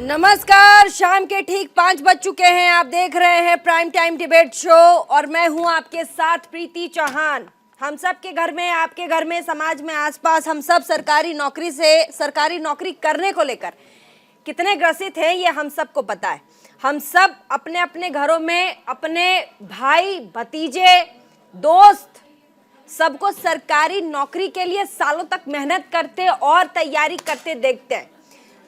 नमस्कार, शाम के ठीक 5 बज चुके हैं। आप देख रहे हैं प्राइम टाइम डिबेट शो और मैं हूं आपके साथ प्रीति चौहान। हम सब के घर में, आपके घर में, समाज में, आसपास हम सब सरकारी नौकरी करने को लेकर कितने ग्रसित हैं ये हम सबको पता है। हम सब अपने अपने घरों में अपने भाई, भतीजे, दोस्त सबको सरकारी नौकरी के लिए सालों तक मेहनत करते और तैयारी करते देखते हैं।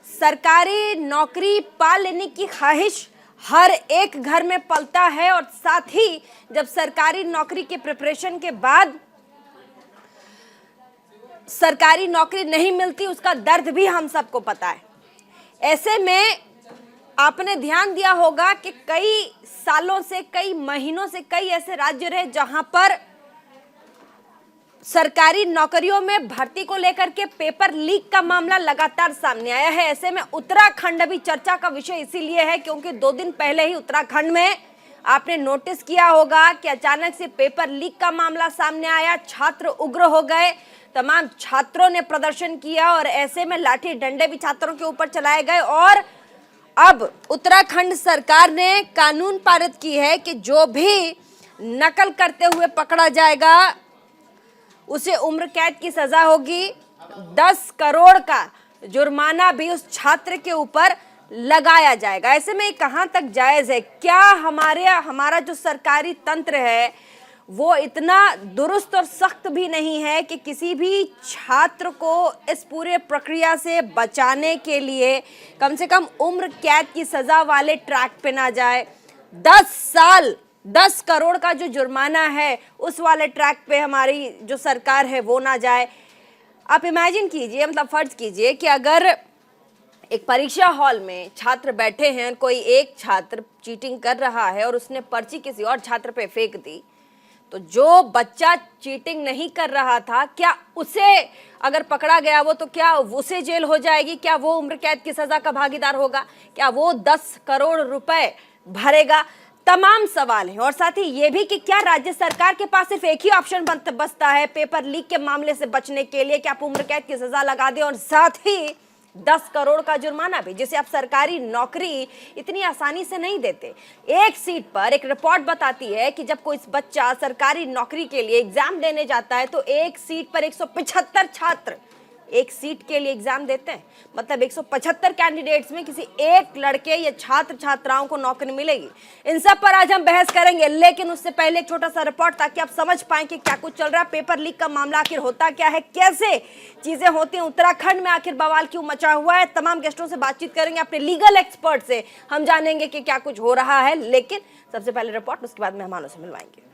सरकारी नौकरी पा लेने की ख्वाहिश हर एक घर में पलता है और साथ ही जब सरकारी नौकरी के प्रिपरेशन के बाद सरकारी नौकरी नहीं मिलती, उसका दर्द भी हम सबको पता है। ऐसे में आपने ध्यान दिया होगा कि कई सालों से, कई महीनों से कई ऐसे राज्य रहे जहां पर सरकारी नौकरियों में भर्ती को लेकर के पेपर लीक का मामला लगातार सामने आया है। ऐसे में उत्तराखंड अभी चर्चा का विषय इसीलिए है क्योंकि 2 दिन पहले ही उत्तराखंड में आपने नोटिस किया होगा कि अचानक से पेपर लीक का मामला सामने आया। छात्र उग्र हो गए, तमाम छात्रों ने प्रदर्शन किया और ऐसे में लाठी डंडे भी छात्रों के ऊपर चलाए गए। और अब उत्तराखंड सरकार ने कानून पारित की है कि जो भी नकल करते हुए पकड़ा जाएगा उसे उम्र कैद की सजा होगी। 10 करोड़ का जुर्माना भी उस छात्र के ऊपर लगाया जाएगा। ऐसे में कहां तक जायज है? क्या हमारा जो सरकारी तंत्र है वो इतना दुरुस्त और सख्त भी नहीं है कि किसी भी छात्र को इस पूरे प्रक्रिया से बचाने के लिए कम से कम उम्र कैद की सजा वाले ट्रैक पे ना जाए? 10 साल 10 करोड़ का जो जुर्माना है उस वाले ट्रैक पे हमारी जो सरकार है वो ना जाए। आप इमेजिन कीजिए, मतलब फर्ज कीजिए कि अगर एक परीक्षा हॉल में छात्र बैठे हैं, कोई एक छात्र चीटिंग कर रहा है और उसने पर्ची किसी और छात्र पे फेंक दी, तो जो बच्चा चीटिंग नहीं कर रहा था, क्या उसे अगर पकड़ा गया वो, तो क्या उसे जेल हो जाएगी? क्या वो उम्र कैद की सजा का भागीदार होगा? क्या वो 10 करोड़ रुपए भरेगा? तमाम सवाल हैं। और साथ ही ये भी कि क्या राज्य सरकार के पास सिर्फ एक ही ऑप्शन बचता है पेपर लीक के मामले से बचने के लिए कि आप उम्र कैद की सजा लगा दें और साथ ही 10 करोड़ का जुर्माना भी, जिसे आप सरकारी नौकरी इतनी आसानी से नहीं देते। एक सीट पर एक रिपोर्ट बताती है कि जब कोई बच्चा सरकारी नौकरी के लिए एग्जाम देने जाता है तो एक सीट पर 175 छात्र एक सीट के लिए एग्जाम देते हैं। मतलब 175 कैंडिडेट्स में किसी एक लड़के या छात्र छात्राओं को नौकरी मिलेगी। इन सब पर आज हम बहस करेंगे, लेकिन उससे पहले एक छोटा सा रिपोर्ट ताकि आप समझ पाएं कि क्या कुछ चल रहा है। पेपर लीक का मामला आखिर होता क्या है, कैसे चीजें होती हैं, उत्तराखंड में आखिर बवाल क्यों मचा हुआ है। तमाम गेस्टों से बातचीत करेंगे, अपने लीगल एक्सपर्ट से हम जानेंगे कि क्या कुछ हो रहा है। लेकिन सबसे पहले रिपोर्ट, उसके बाद मेहमानों से मिलवाएंगे।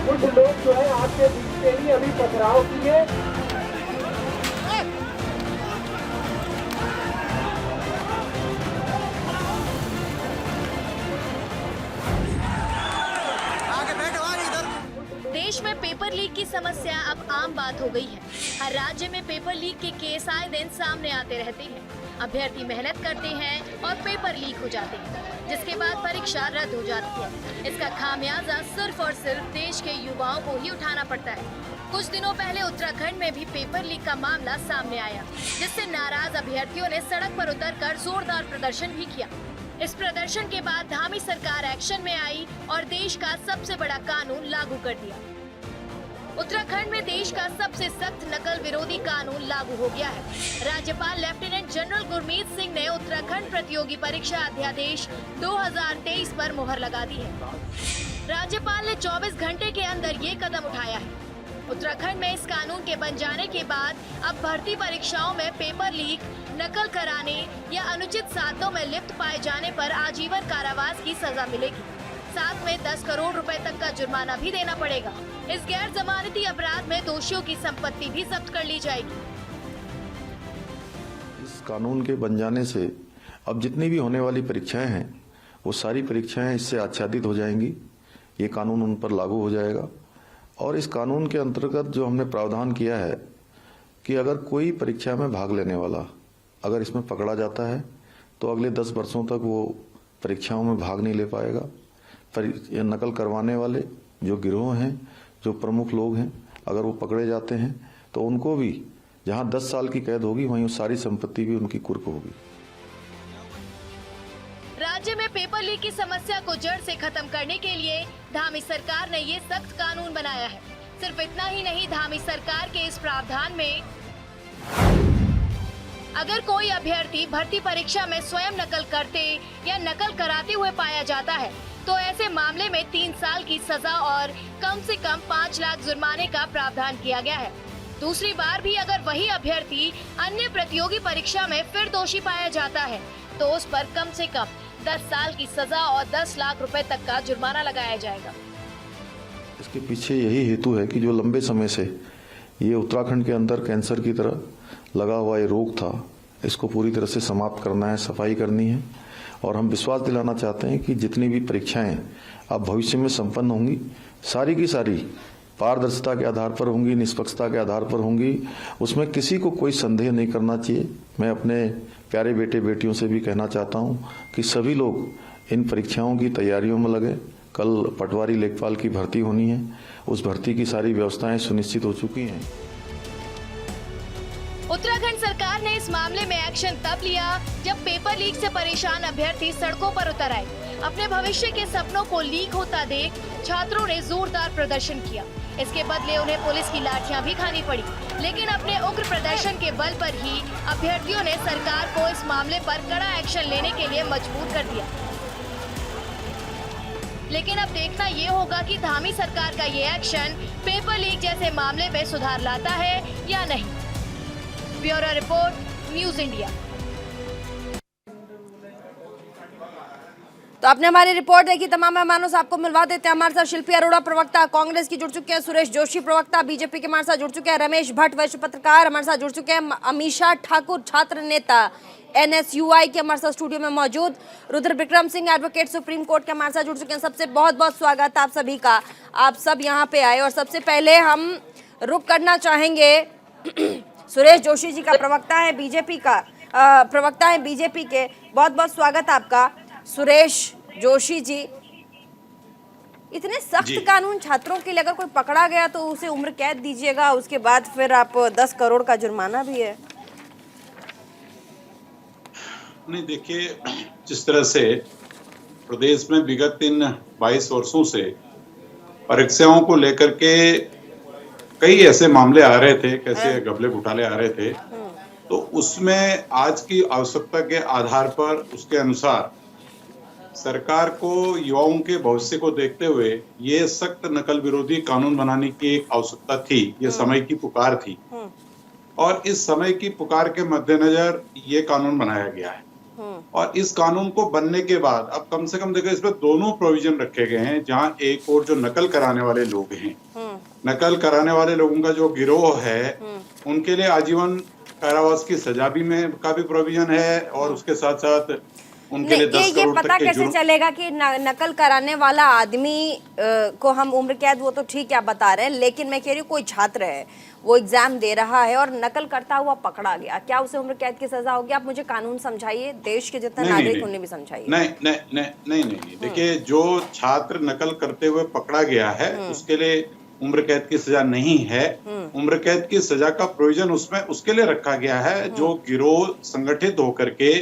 कुछ लोग जो है आपके बीच से ही अभी पथराव किए। देश में पेपर लीक की समस्या अब आम बात हो गई है। हर राज्य में पेपर लीक के केस आए दिन सामने आते रहते हैं। अभ्यर्थी मेहनत करते हैं और पेपर लीक हो जाते हैं, जिसके बाद परीक्षा रद्द हो जाती है। इसका खामियाजा सिर्फ और सिर्फ देश के युवाओं को ही उठाना पड़ता है। कुछ दिनों पहले उत्तराखंड में भी पेपर लीक का मामला सामने आया, जिससे नाराज अभ्यर्थियों ने सड़क पर उतरकर जोरदार प्रदर्शन भी किया। इस प्रदर्शन के बाद धामी सरकार एक्शन में आई और देश का सबसे बड़ा कानून लागू कर दिया। उत्तराखंड में देश का सबसे सख्त नकल विरोधी कानून लागू हो गया है। राज्यपाल लेफ्टिनेंट जनरल गुरमीत सिंह ने उत्तराखंड प्रतियोगी परीक्षा अध्यादेश 2023 पर मुहर लगा दी है। राज्यपाल ने 24 घंटे के अंदर ये कदम उठाया है। उत्तराखंड में इस कानून के बन जाने के बाद अब भर्ती परीक्षाओं में पेपर लीक, नकल कराने या अनुचित साधनों में लिप्त पाए जाने पर आजीवन कारावास की सजा मिलेगी। साथ में 10 करोड़ रुपए तक का जुर्माना भी देना पड़ेगा। इस गैर जमानती अपराध में दोषियों की संपत्ति भी जब्त कर ली जाएगी। इस कानून के बन जाने से अब जितनी भी होने वाली परीक्षाएं हैं वो सारी परीक्षाएं इससे आच्छादित हो जाएंगी। ये कानून उन पर लागू हो जाएगा और इस कानून के अंतर्गत जो हमने प्रावधान किया है कि अगर कोई परीक्षा में भाग लेने वाला अगर इसमें पकड़ा जाता है तो अगले 10 वर्षों तक वो परीक्षाओं में भाग नहीं ले पाएगा। नकल करवाने वाले जो गिरोह हैं, जो प्रमुख लोग हैं, अगर वो पकड़े जाते हैं तो उनको भी जहां 10 साल की कैद होगी वहीं सारी संपत्ति भी उनकी कुर्क होगी। राज्य में पेपर लीक की समस्या को जड़ से खत्म करने के लिए धामी सरकार ने ये सख्त कानून बनाया है। सिर्फ इतना ही नहीं, धामी सरकार के इस प्रावधान में अगर कोई अभ्यर्थी भर्ती परीक्षा में स्वयं नकल करते या नकल कराते हुए पाया जाता है तो ऐसे मामले में 3 साल की सजा और कम से कम 5 लाख जुर्माने का प्रावधान किया गया है। दूसरी बार भी अगर वही अभ्यर्थी अन्य प्रतियोगी परीक्षा में फिर दोषी पाया जाता है तो उस पर कम से कम 10 साल की सजा और 10 लाख रुपए तक का जुर्माना लगाया जाएगा। इसके पीछे यही हेतु है कि जो लंबे समय से ये उत्तराखंड के अंदर कैंसर की तरह लगा हुआ ये रोग था, इसको पूरी तरह से समाप्त करना है, सफाई करनी है। और हम विश्वास दिलाना चाहते हैं कि जितनी भी परीक्षाएं अब भविष्य में संपन्न होंगी, सारी की सारी पारदर्शिता के आधार पर होंगी, निष्पक्षता के आधार पर होंगी। उसमें किसी को कोई संदेह नहीं करना चाहिए। मैं अपने प्यारे बेटे बेटियों से भी कहना चाहता हूं कि सभी लोग इन परीक्षाओं की तैयारियों में लगे। कल पटवारी लेखपाल की भर्ती होनी है, उस भर्ती की सारी व्यवस्थाएं सुनिश्चित हो चुकी हैं। उत्तराखंड सरकार ने इस मामले में एक्शन तब लिया जब पेपर लीक से परेशान अभ्यर्थी सड़कों पर उतर आए। अपने भविष्य के सपनों को लीक होता देख छात्रों ने जोरदार प्रदर्शन किया। इसके बदले उन्हें पुलिस की लाठियां भी खानी पड़ी, लेकिन अपने उग्र प्रदर्शन के बल पर ही अभ्यर्थियों ने सरकार को इस मामले पर कड़ा एक्शन लेने के लिए मजबूर कर दिया। लेकिन अब देखना ये होगा कि धामी सरकार का ये एक्शन पेपर लीक जैसे मामले में सुधार लाता है या नहीं। Bureau report, news India. तो आपने हमारी रिपोर्ट देखी। तमाम मेहमानों से आपको मिलवा देते हैं। हमारे साथ शिल्पी अरोड़ा प्रवक्ता कांग्रेस की जुड़ चुके हैं, सुरेश जोशी प्रवक्ता बीजेपी के हमारे साथ जुड़ चुके हैं, रमेश भट्ट वरिष्ठ पत्रकार हमारे साथ जुड़ चुके हैं, अमीषा ठाकुर छात्र नेता NSUI के हमारे साथ स्टूडियो में मौजूद, Rudra Vikram Singh advocate supreme court के हमारे साथ जुड़ चुके हैं। सबसे बहुत बहुत स्वागत आप सभी का, आप सब यहाँ पे आए। और सबसे पहले हम रुक करना चाहेंगे सुरेश जोशी जी का, प्रवक्ता है बीजेपी का, प्रवक्ता है बीजेपी के। बहुत बहुत स्वागत आपका सुरेश जोशी जी। इतने सख्त कानून छात्रों के लिए, अगर कोई पकड़ा गया तो उसे उम्र कैद दीजिएगा, उसके बाद फिर आप 10 करोड़ का जुर्माना भी है। नहीं, देखिए, जिस तरह से प्रदेश में विगत इन 22 वर्षों से परीक्षाओं को लेकर के कई ऐसे मामले आ रहे थे, कैसे घपले घोटाले आ रहे थे, तो उसमें आज की आवश्यकता के आधार पर उसके अनुसार सरकार को युवाओं के भविष्य को देखते हुए ये सख्त नकल विरोधी कानून बनाने की एक आवश्यकता थी। ये समय की पुकार थी और इस समय की पुकार के मद्देनजर ये कानून बनाया गया है। और इस कानून को बनने के बाद अब कम से कम देखो, इसमें दोनों प्रोविजन रखे गए हैं, जहां एक और जो नकल कराने वाले लोग हैं, नकल कराने वाले लोगों का जो गिरोह है, उनके लिए आजीवन कारावास की सजा भी में का भी प्रोविजन है और उसके साथ साथ उनके लिए 10 करोड़ पता कैसे चलेगा कि नकल कराने वाला आदमी को हम उम्र कैद, वो तो ठीक है आप बता रहे हैं, लेकिन मैं कह रही हूँ कोई छात्र है, वो एग्जाम दे रहा है और नकल करता हुआ पकड़ा गया, क्या उसे उम्र कैद की सजा होगी? आप मुझे कानून समझाइए, देश के जितने नागरिक उन्हें भी समझाइए। नहीं, देखिए, जो छात्र नकल करते हुए पकड़ा गया है उसके लिए उम्र कैद की सजा नहीं है। उम्र कैद की सजा का प्रोविजन उसमें उसके लिए रखा गया है जो गिरोह संगठित होकर के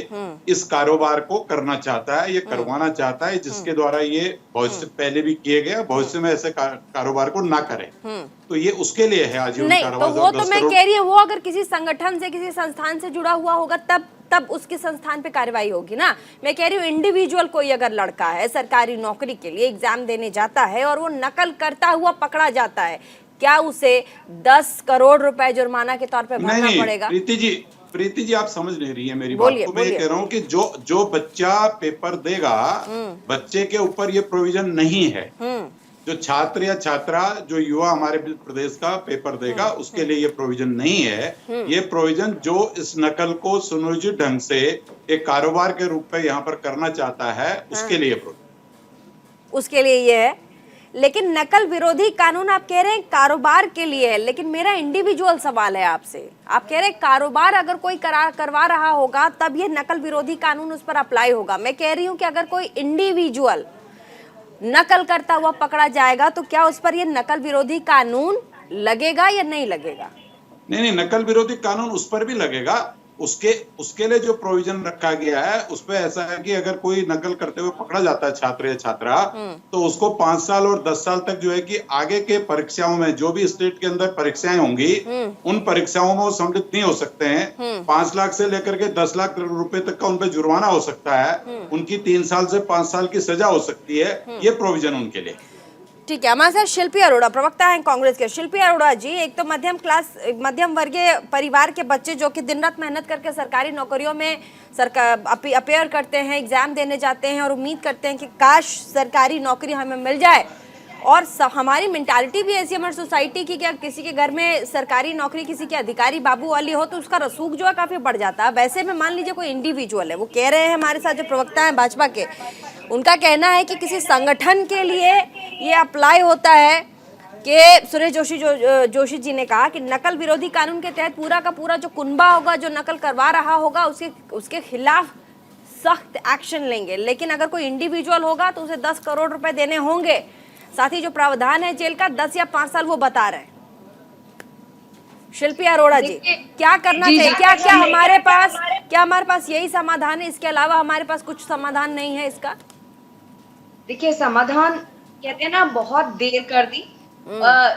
इस कारोबार को करना चाहता है, ये करवाना चाहता है, जिसके द्वारा ये भविष्य पहले भी किए गए, भविष्य में ऐसे कारोबार को ना करे, तो ये उसके लिए है आजीवन कारावास। तो वो तो मैं कह रही हूँ, वो अगर किसी संगठन से, किसी संस्थान से जुड़ा हुआ होगा तब उसके संस्थान पे कार्रवाई होगी ना। मैं कह रही हूँ इंडिविजुअल कोई अगर लड़का है, सरकारी नौकरी के लिए एग्जाम देने जाता है और वो नकल करता हुआ पकड़ा जाता है, क्या उसे 10 करोड़ रुपए जुर्माना के तौर पे भरना पड़ेगा? प्रीति जी, आप समझ नहीं रही है मेरी बात को। मैं कह रहा हूँ कि जो बच्चा पेपर देगा, बच्चे के ऊपर ये प्रोविजन नहीं है। जो छात्र या छात्रा, जो युवा हमारे प्रदेश का पेपर देगा, उसके लिए ये प्रोविजन नहीं है। ये प्रोविजन जो इस नकल को सुनियोजित ढंग से एक कारोबार के रूप में यहाँ पर करना चाहता है, उसके लिए उसके लिए ये है। लेकिन नकल विरोधी कानून आप कह रहे हैं कारोबार के लिए है, लेकिन मेरा इंडिविजुअल सवाल है आपसे, आप कह रहे हैं कारोबार अगर कोई करवा रहा होगा तब ये नकल विरोधी कानून उस पर अप्लाई होगा। मैं कह रही हूँ कि अगर कोई इंडिविजुअल नकल करता हुआ पकड़ा जाएगा तो क्या उस पर ये नकल विरोधी कानून लगेगा या नहीं लगेगा? नहीं, नकल विरोधी कानून उस पर भी लगेगा। उसके लिए जो प्रोविजन रखा गया है उसपे ऐसा है कि अगर कोई नकल करते हुए पकड़ा जाता है छात्र या छात्रा, तो उसको 5 साल और 10 साल तक जो है कि आगे के परीक्षाओं में जो भी स्टेट के अंदर परीक्षाएं होंगी उन परीक्षाओं में वो सम्मिलित नहीं हो सकते हैं। 5 लाख से लेकर के 10 लाख रुपए तक का उन पे जुर्माना हो सकता है, उनकी 3 साल से 5 साल की सजा हो सकती है। ये प्रोविजन उनके लिए। ठीक है, हमारे साथ शिल्पी अरोड़ा प्रवक्ता हैं कांग्रेस के। शिल्पी अरोड़ा जी, एक तो मध्यम वर्गीय परिवार के बच्चे जो कि दिन रात मेहनत करके सरकारी नौकरियों में अपेयर करते हैं, एग्जाम देने जाते हैं और उम्मीद करते हैं कि काश सरकारी नौकरी हमें मिल जाए। और हमारी मेंटालिटी भी ऐसी हमारी सोसाइटी की, क्या किसी के घर में सरकारी नौकरी किसी के अधिकारी बाबू वाली हो तो उसका रसूख जो है काफी बढ़ जाता है। वैसे में मान लीजिए कोई इंडिविजुअल है, वो कह रहे हैं हमारे साथ जो प्रवक्ता है भाजपा के, उनका कहना है कि किसी संगठन के लिए ये अप्लाई होता है कि सुरेश जोशी जी ने कहा कि नकल विरोधी कानून के तहत पूरा का पूरा जो कुनबा होगा, जो नकल करवा रहा होगा, उसके खिलाफ सख्त एक्शन लेंगे। लेकिन अगर कोई इंडिविजुअल होगा तो उसे 10 करोड़ रुपए देने होंगे। साथ ही जो प्रावधान है जेल का 10 या 5 साल वो बता रहे हैं। शिल्पी अरोड़ा जी, क्या करना चाहिए? क्या हमारे पास यही समाधान है? इसके अलावा हमारे पास कुछ समाधान नहीं है इसका? देखिए, समाधान कहते हैं ना, बहुत देर कर दी।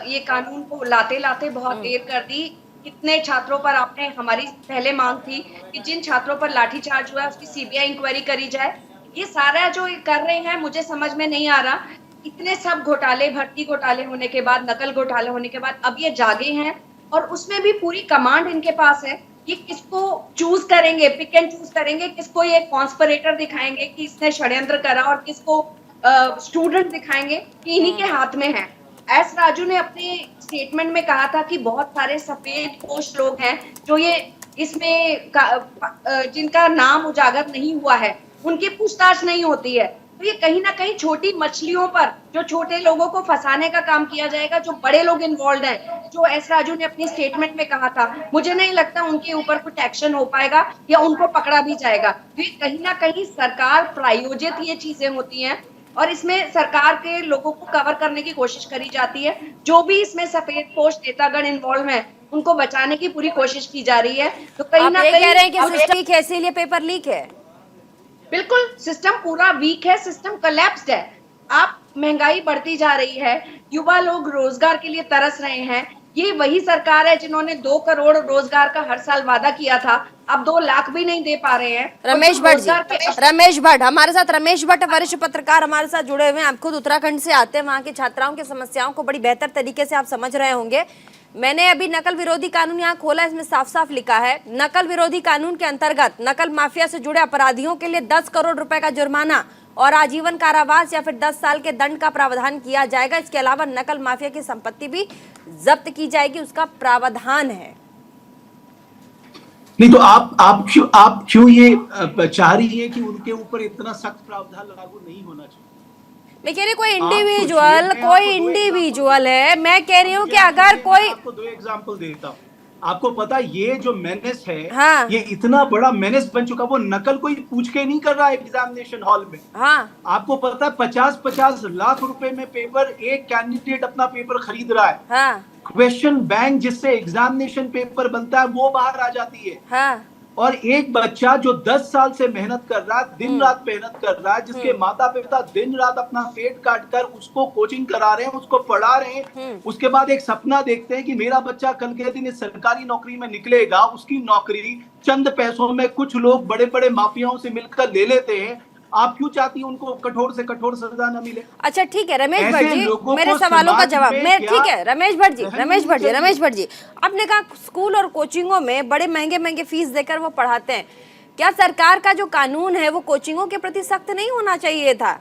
ये कानून को लाते लाते बहुत देर कर दी। कितने छात्रों पर आपने, हमारी पहले मांग थी कि जिन छात्रों पर लाठीचार्ज हुआ है उसकी सीबीआई इंक्वायरी करी जाए। ये सारा जो कर रहे हैं मुझे समझ में नहीं आ रहा। इतने सब घोटाले, भर्ती घोटाले होने के बाद, नकल घोटाले होने के बाद अब ये जागे हैं और उसमें भी पूरी कमांड इनके पास है। ये किसको चूज करेंगे, पिक एंड चूज करेंगे, किसको ये कॉन्स्पिरेटर दिखाएंगे कि इसने षड्यंत्र करा और किसको स्टूडेंट दिखाएंगे कि इन्हीं के हाथ में है। एस राजू ने अपने स्टेटमेंट में कहा था कि बहुत सारे सफेद पोश लोग हैं जो ये इसमें जिनका नाम उजागर नहीं हुआ है, उनकी पूछताछ नहीं होती है। तो ये कहीं ना कहीं छोटी मछलियों पर, जो छोटे लोगों को फंसाने का काम किया जाएगा। जो बड़े लोग इन्वॉल्व हैं, जो एस राजू ने अपनी स्टेटमेंट में कहा था, मुझे नहीं लगता उनके ऊपर कुछ एक्शन हो पाएगा या उनको पकड़ा भी जाएगा। तो ये कहीं ना कहीं सरकार प्रायोजित ये चीजें होती हैं और इसमें सरकार के लोगों को कवर करने की कोशिश करी जाती है। जो भी इसमें सफेद पोश नेतागण इन्वॉल्व हैं उनको बचाने की पूरी कोशिश की जा रही है। तो कहीं ना कहीं कह रहे हैं कि सिस्टम वीक है, इसीलिए पेपर लीक है। बिल्कुल, सिस्टम पूरा वीक है, सिस्टम कोलैप्स्ड है। आप, महंगाई बढ़ती जा रही है, युवा लोग रोजगार के लिए तरस रहे हैं। ये वही सरकार है जिन्होंने 2 करोड़ रोजगार का हर साल वादा किया था, अब 2 लाख भी नहीं दे पा रहे हैं। रमेश भट्ट हमारे साथ, रमेश भट्ट वरिष्ठ पत्रकार हमारे साथ जुड़े हुए हैं। आप खुद उत्तराखंड से आते हैं, वहाँ की छात्राओं की समस्याओं को बड़ी बेहतर तरीके से आप समझ रहे होंगे। मैंने अभी नकल विरोधी कानून यहाँ खोला, इसमें साफ साफ लिखा है नकल विरोधी कानून के अंतर्गत नकल माफिया से जुड़े अपराधियों के लिए 10 करोड़ रुपए का जुर्माना और आजीवन कारावास या फिर 10 साल के दंड का प्रावधान किया जाएगा। इसके अलावा नकल माफिया की संपत्ति भी जब्त की जाएगी, उसका प्रावधान है। नहीं तो आप क्यों ये चाह रही है कि उनके ऊपर इतना सख्त प्रावधान लागू नहीं होना चाहिए? मैं कह रही कोई इंडिविजुअल है, मैं कह रही हूँ कि अगर कोई, आपको 2 एग्जांपल देता हूँ। आपको पता ये जो मेनेस है, हाँ, ये इतना बड़ा मेनेस बन चुका, वो नकल कोई पूछ के नहीं कर रहा है एग्जामिनेशन हॉल में। हाँ, आपको पता है 50-50 लाख रुपए में पेपर, एक कैंडिडेट अपना पेपर खरीद रहा है। हाँ, क्वेश्चन बैंक जिससे एग्जामिनेशन पेपर बनता है वो बाहर आ जाती है। हाँ, और एक बच्चा जो 10 साल से मेहनत कर रहा है, दिन रात मेहनत कर रहा है, जिसके माता पिता दिन रात अपना पेट काट कर उसको कोचिंग करा रहे हैं, उसको पढ़ा रहे हैं, उसके बाद एक सपना देखते हैं कि मेरा बच्चा कल के दिन इस सरकारी नौकरी में निकलेगा। उसकी नौकरी चंद पैसों में कुछ लोग बड़े बड़े माफियाओं से मिलकर ले लेते हैं। आप क्यों चाहती हैं उनको कठोर से कठोर सजा न मिले? अच्छा ठीक है रमेश भट्ट जी, मेरे सवालों का जवाब मैं, ठीक है रमेश भट्ट जी, आपने कहा स्कूल और कोचिंगों में बड़े महंगे फीस देकर वो पढ़ाते हैं। क्या सरकार का जो कानून है वो कोचिंगों के प्रति सख्त नहीं होना चाहिए था?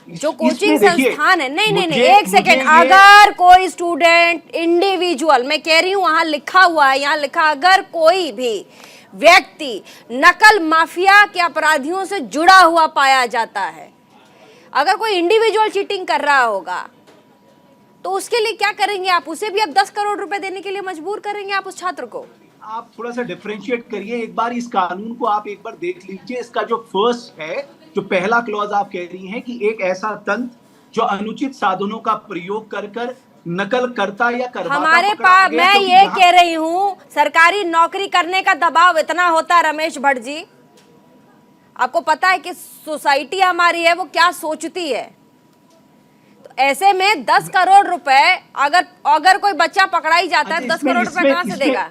जो कोचिंग संस्थान है, नहीं, एक सेकेंड, अगर कोई स्टूडेंट इंडिविजुअल, मैं कह रही हूँ वहां लिखा हुआ है, यहाँ लिखा अगर कोई भी व्यक्ति नकल माफिया के अपराधियों से जुड़ा हुआ पाया जाता है, अगर कोई इंडिविजुअल चीटिंग कर रहा होगा तो उसके लिए क्या करेंगे आप? उसे भी अब 10 करोड़ रुपए देने के लिए मजबूर करेंगे आप उस छात्र को? आप थोड़ा सा डिफरेंशिएट करिए, एक बार इस कानून को आप एक बार देख लीजिए। इसका जो फर्स्ट है, जो पहला क्लॉज आप कह रही हैं कि एक ऐसा तंत्र जो अनुचित साधनों का प्रयोग कर नकल करता या करवाता हमारे पकड़ा पास, गया, मैं क्योंकि ये वहाँ- कह रही हूँ, सरकारी नौकरी करने का दबाव इतना होता है रमेश भट्ट जी, आपको पता है कि सोसाइटी हमारी है वो क्या सोचती है। तो ऐसे में 10 करोड़ रुपए अगर कोई बच्चा पकड़ा ही जाता है, 10 करोड़ रुपए कहाँ से देगा?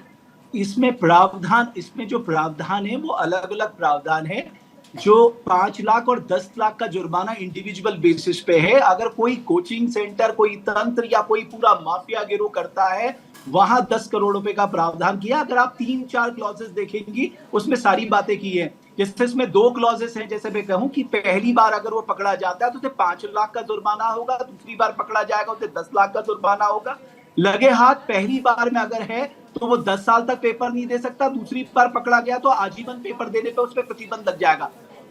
इसमें जो प्रावधान है वो अलग अलग प्रावधान है। जो 5 लाख और 10 लाख का जुर्माना इंडिविजुअल बेसिस पे है। अगर कोई कोचिंग सेंटर, कोई तंत्र या कोई पूरा माफिया गिरोह करता है, वहां 10 करोड़ रुपए का प्रावधान किया। अगर आप 3-4 क्लॉजेस देखेंगी उसमें सारी बातें की है। जैसे इसमें 2 क्लॉजेस हैं, जैसे मैं कहूं कि पहली बार अगर वो पकड़ा जाता है तो उसे 5 लाख का जुर्माना होगा, दूसरी बार पकड़ा जाएगा उसे 10 लाख का जुर्माना होगा। लगे हाथ पहली बार में अगर है तो वो 10 साल तक पेपर नहीं दे सकता, दूसरी बार पकड़ा गया तो आजीवन पेपर देने पे उस पर प्रतिबंध लग जाएगा।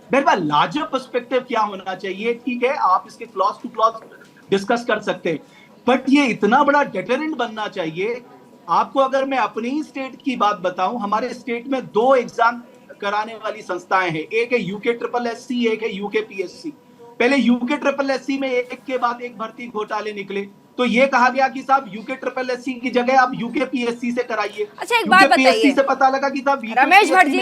मेरे पास लार्जर पर्सपेक्टिव क्या होना चाहिए, ठीक है आप इसके क्लॉज टू क्लॉज डिस्कस कर सकते हैं, बट ये इतना बड़ा डेटरेंट बनना चाहिए। आपको अगर मैं अपनी ही स्टेट की बात बताऊं, हमारे स्टेट में 2 एग्जाम कराने वाली संस्थाएं हैं, एक है यूके SSSC, एक है यूके PSC। पहले यूके SSSC में एक के बाद एक भर्ती घोटाले निकले, तो ये कहा गया कि साहब यूके SSSC की जगह आप यूके PSC से कराइए। अच्छा एक बात बताइए, से पता लगा कि साहब रमेश भट्ट जी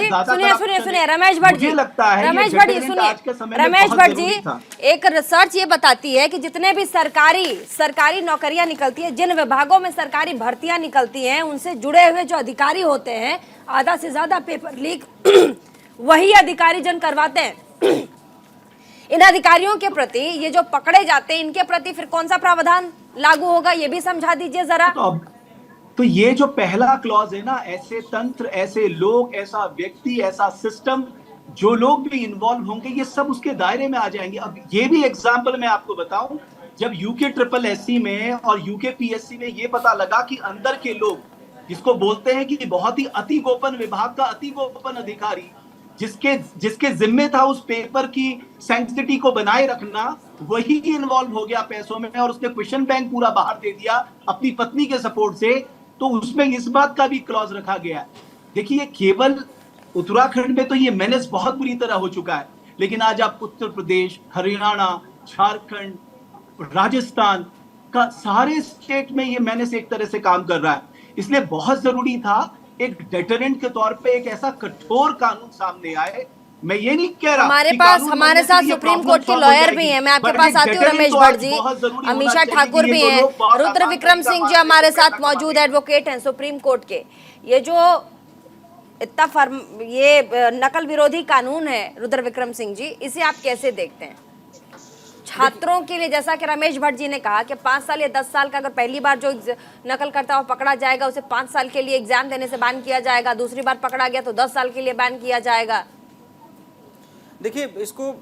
सुनिए रमेश भट्ट जी, लगता है रमेश भट्ट जी सुनिए, रमेश भट्ट जी, एक रिसर्च ये बताती है कि जितने भी सरकारी नौकरियां निकलती है, जिन विभागों में सरकारी भर्तियां निकलती हैं, उनसे जुड़े हुए जो अधिकारी होते हैं, आधा से ज्यादा पेपर लीक वही अधिकारी जन करवाते हैं। इन अधिकारियों के प्रति ये जो पकड़े जाते हैं, इनके प्रति फिर कौन सा प्रावधान लागू होगा, ये भी समझा दीजिए जरा। तो ये जो पहला क्लॉज है ना, ऐसे तंत्र, ऐसे लोग, ऐसा व्यक्ति, ऐसा सिस्टम, जो लोग भी इन्वॉल्व होंगे ये सब उसके दायरे में आ जाएंगे। अब ये भी एग्जांपल मैं आपको बताऊं, जब यूके SSSC में और यूके PSC में ये पता लगा कि अंदर के लोग, जिसको बोलते हैं कि बहुत ही अति गोपन विभाग का अति गोपन अधिकारी, जिसके जिम्मे था उस पेपर की सैंक्टिटी को बनाए रखना, वही इन्वॉल्व हो गया पैसों में और उसने क्वेश्चन बैंक पूरा बाहर दे दिया अपनी पत्नी के सपोर्ट से, तो उसमें इस बात का भी क्लॉज रखा गया है। देखिए केवल उत्तराखंड में तो ये मेनेस बहुत बुरी तरह हो चुका है, लेकिन आज आप उत्तर प्रदेश, हरियाणा, झारखंड, राजस्थान का सारे स्टेट में ये मेनेस एक तरह से काम कर रहा है। इसलिए बहुत जरूरी था एक डेटरेंट के तौर पे एक ऐसा कठोर कानून सामने आए। मैं ये नहीं कह रहा हमारे पास हमारे साथ सुप्रीम कोर्ट के लॉयर भी हैं, मैं आपके पास आती हूँ रमेश भट्ट जी, अमीषा ठाकुर भी हैं, रुद्र विक्रम सिंह जी हमारे साथ मौजूद एडवोकेट हैं सुप्रीम कोर्ट के। ये जो इतना ये नकल विरोधी कानून है रुद्र विक्रम सिंह जी, इसे आप कैसे देखते हैं? छात्रों के लिए, जैसा कि रमेश भट्ट जी ने कहा कि 5 साल या 10 साल का अगर पहली बार जो नकल करता हुआ पकड़ा जाएगा उसे 5 साल के लिए एग्जाम देने से बैन किया जाएगा, दूसरी बार पकड़ा गया तो 10 साल के लिए बैन किया जाएगा। देखिए इसको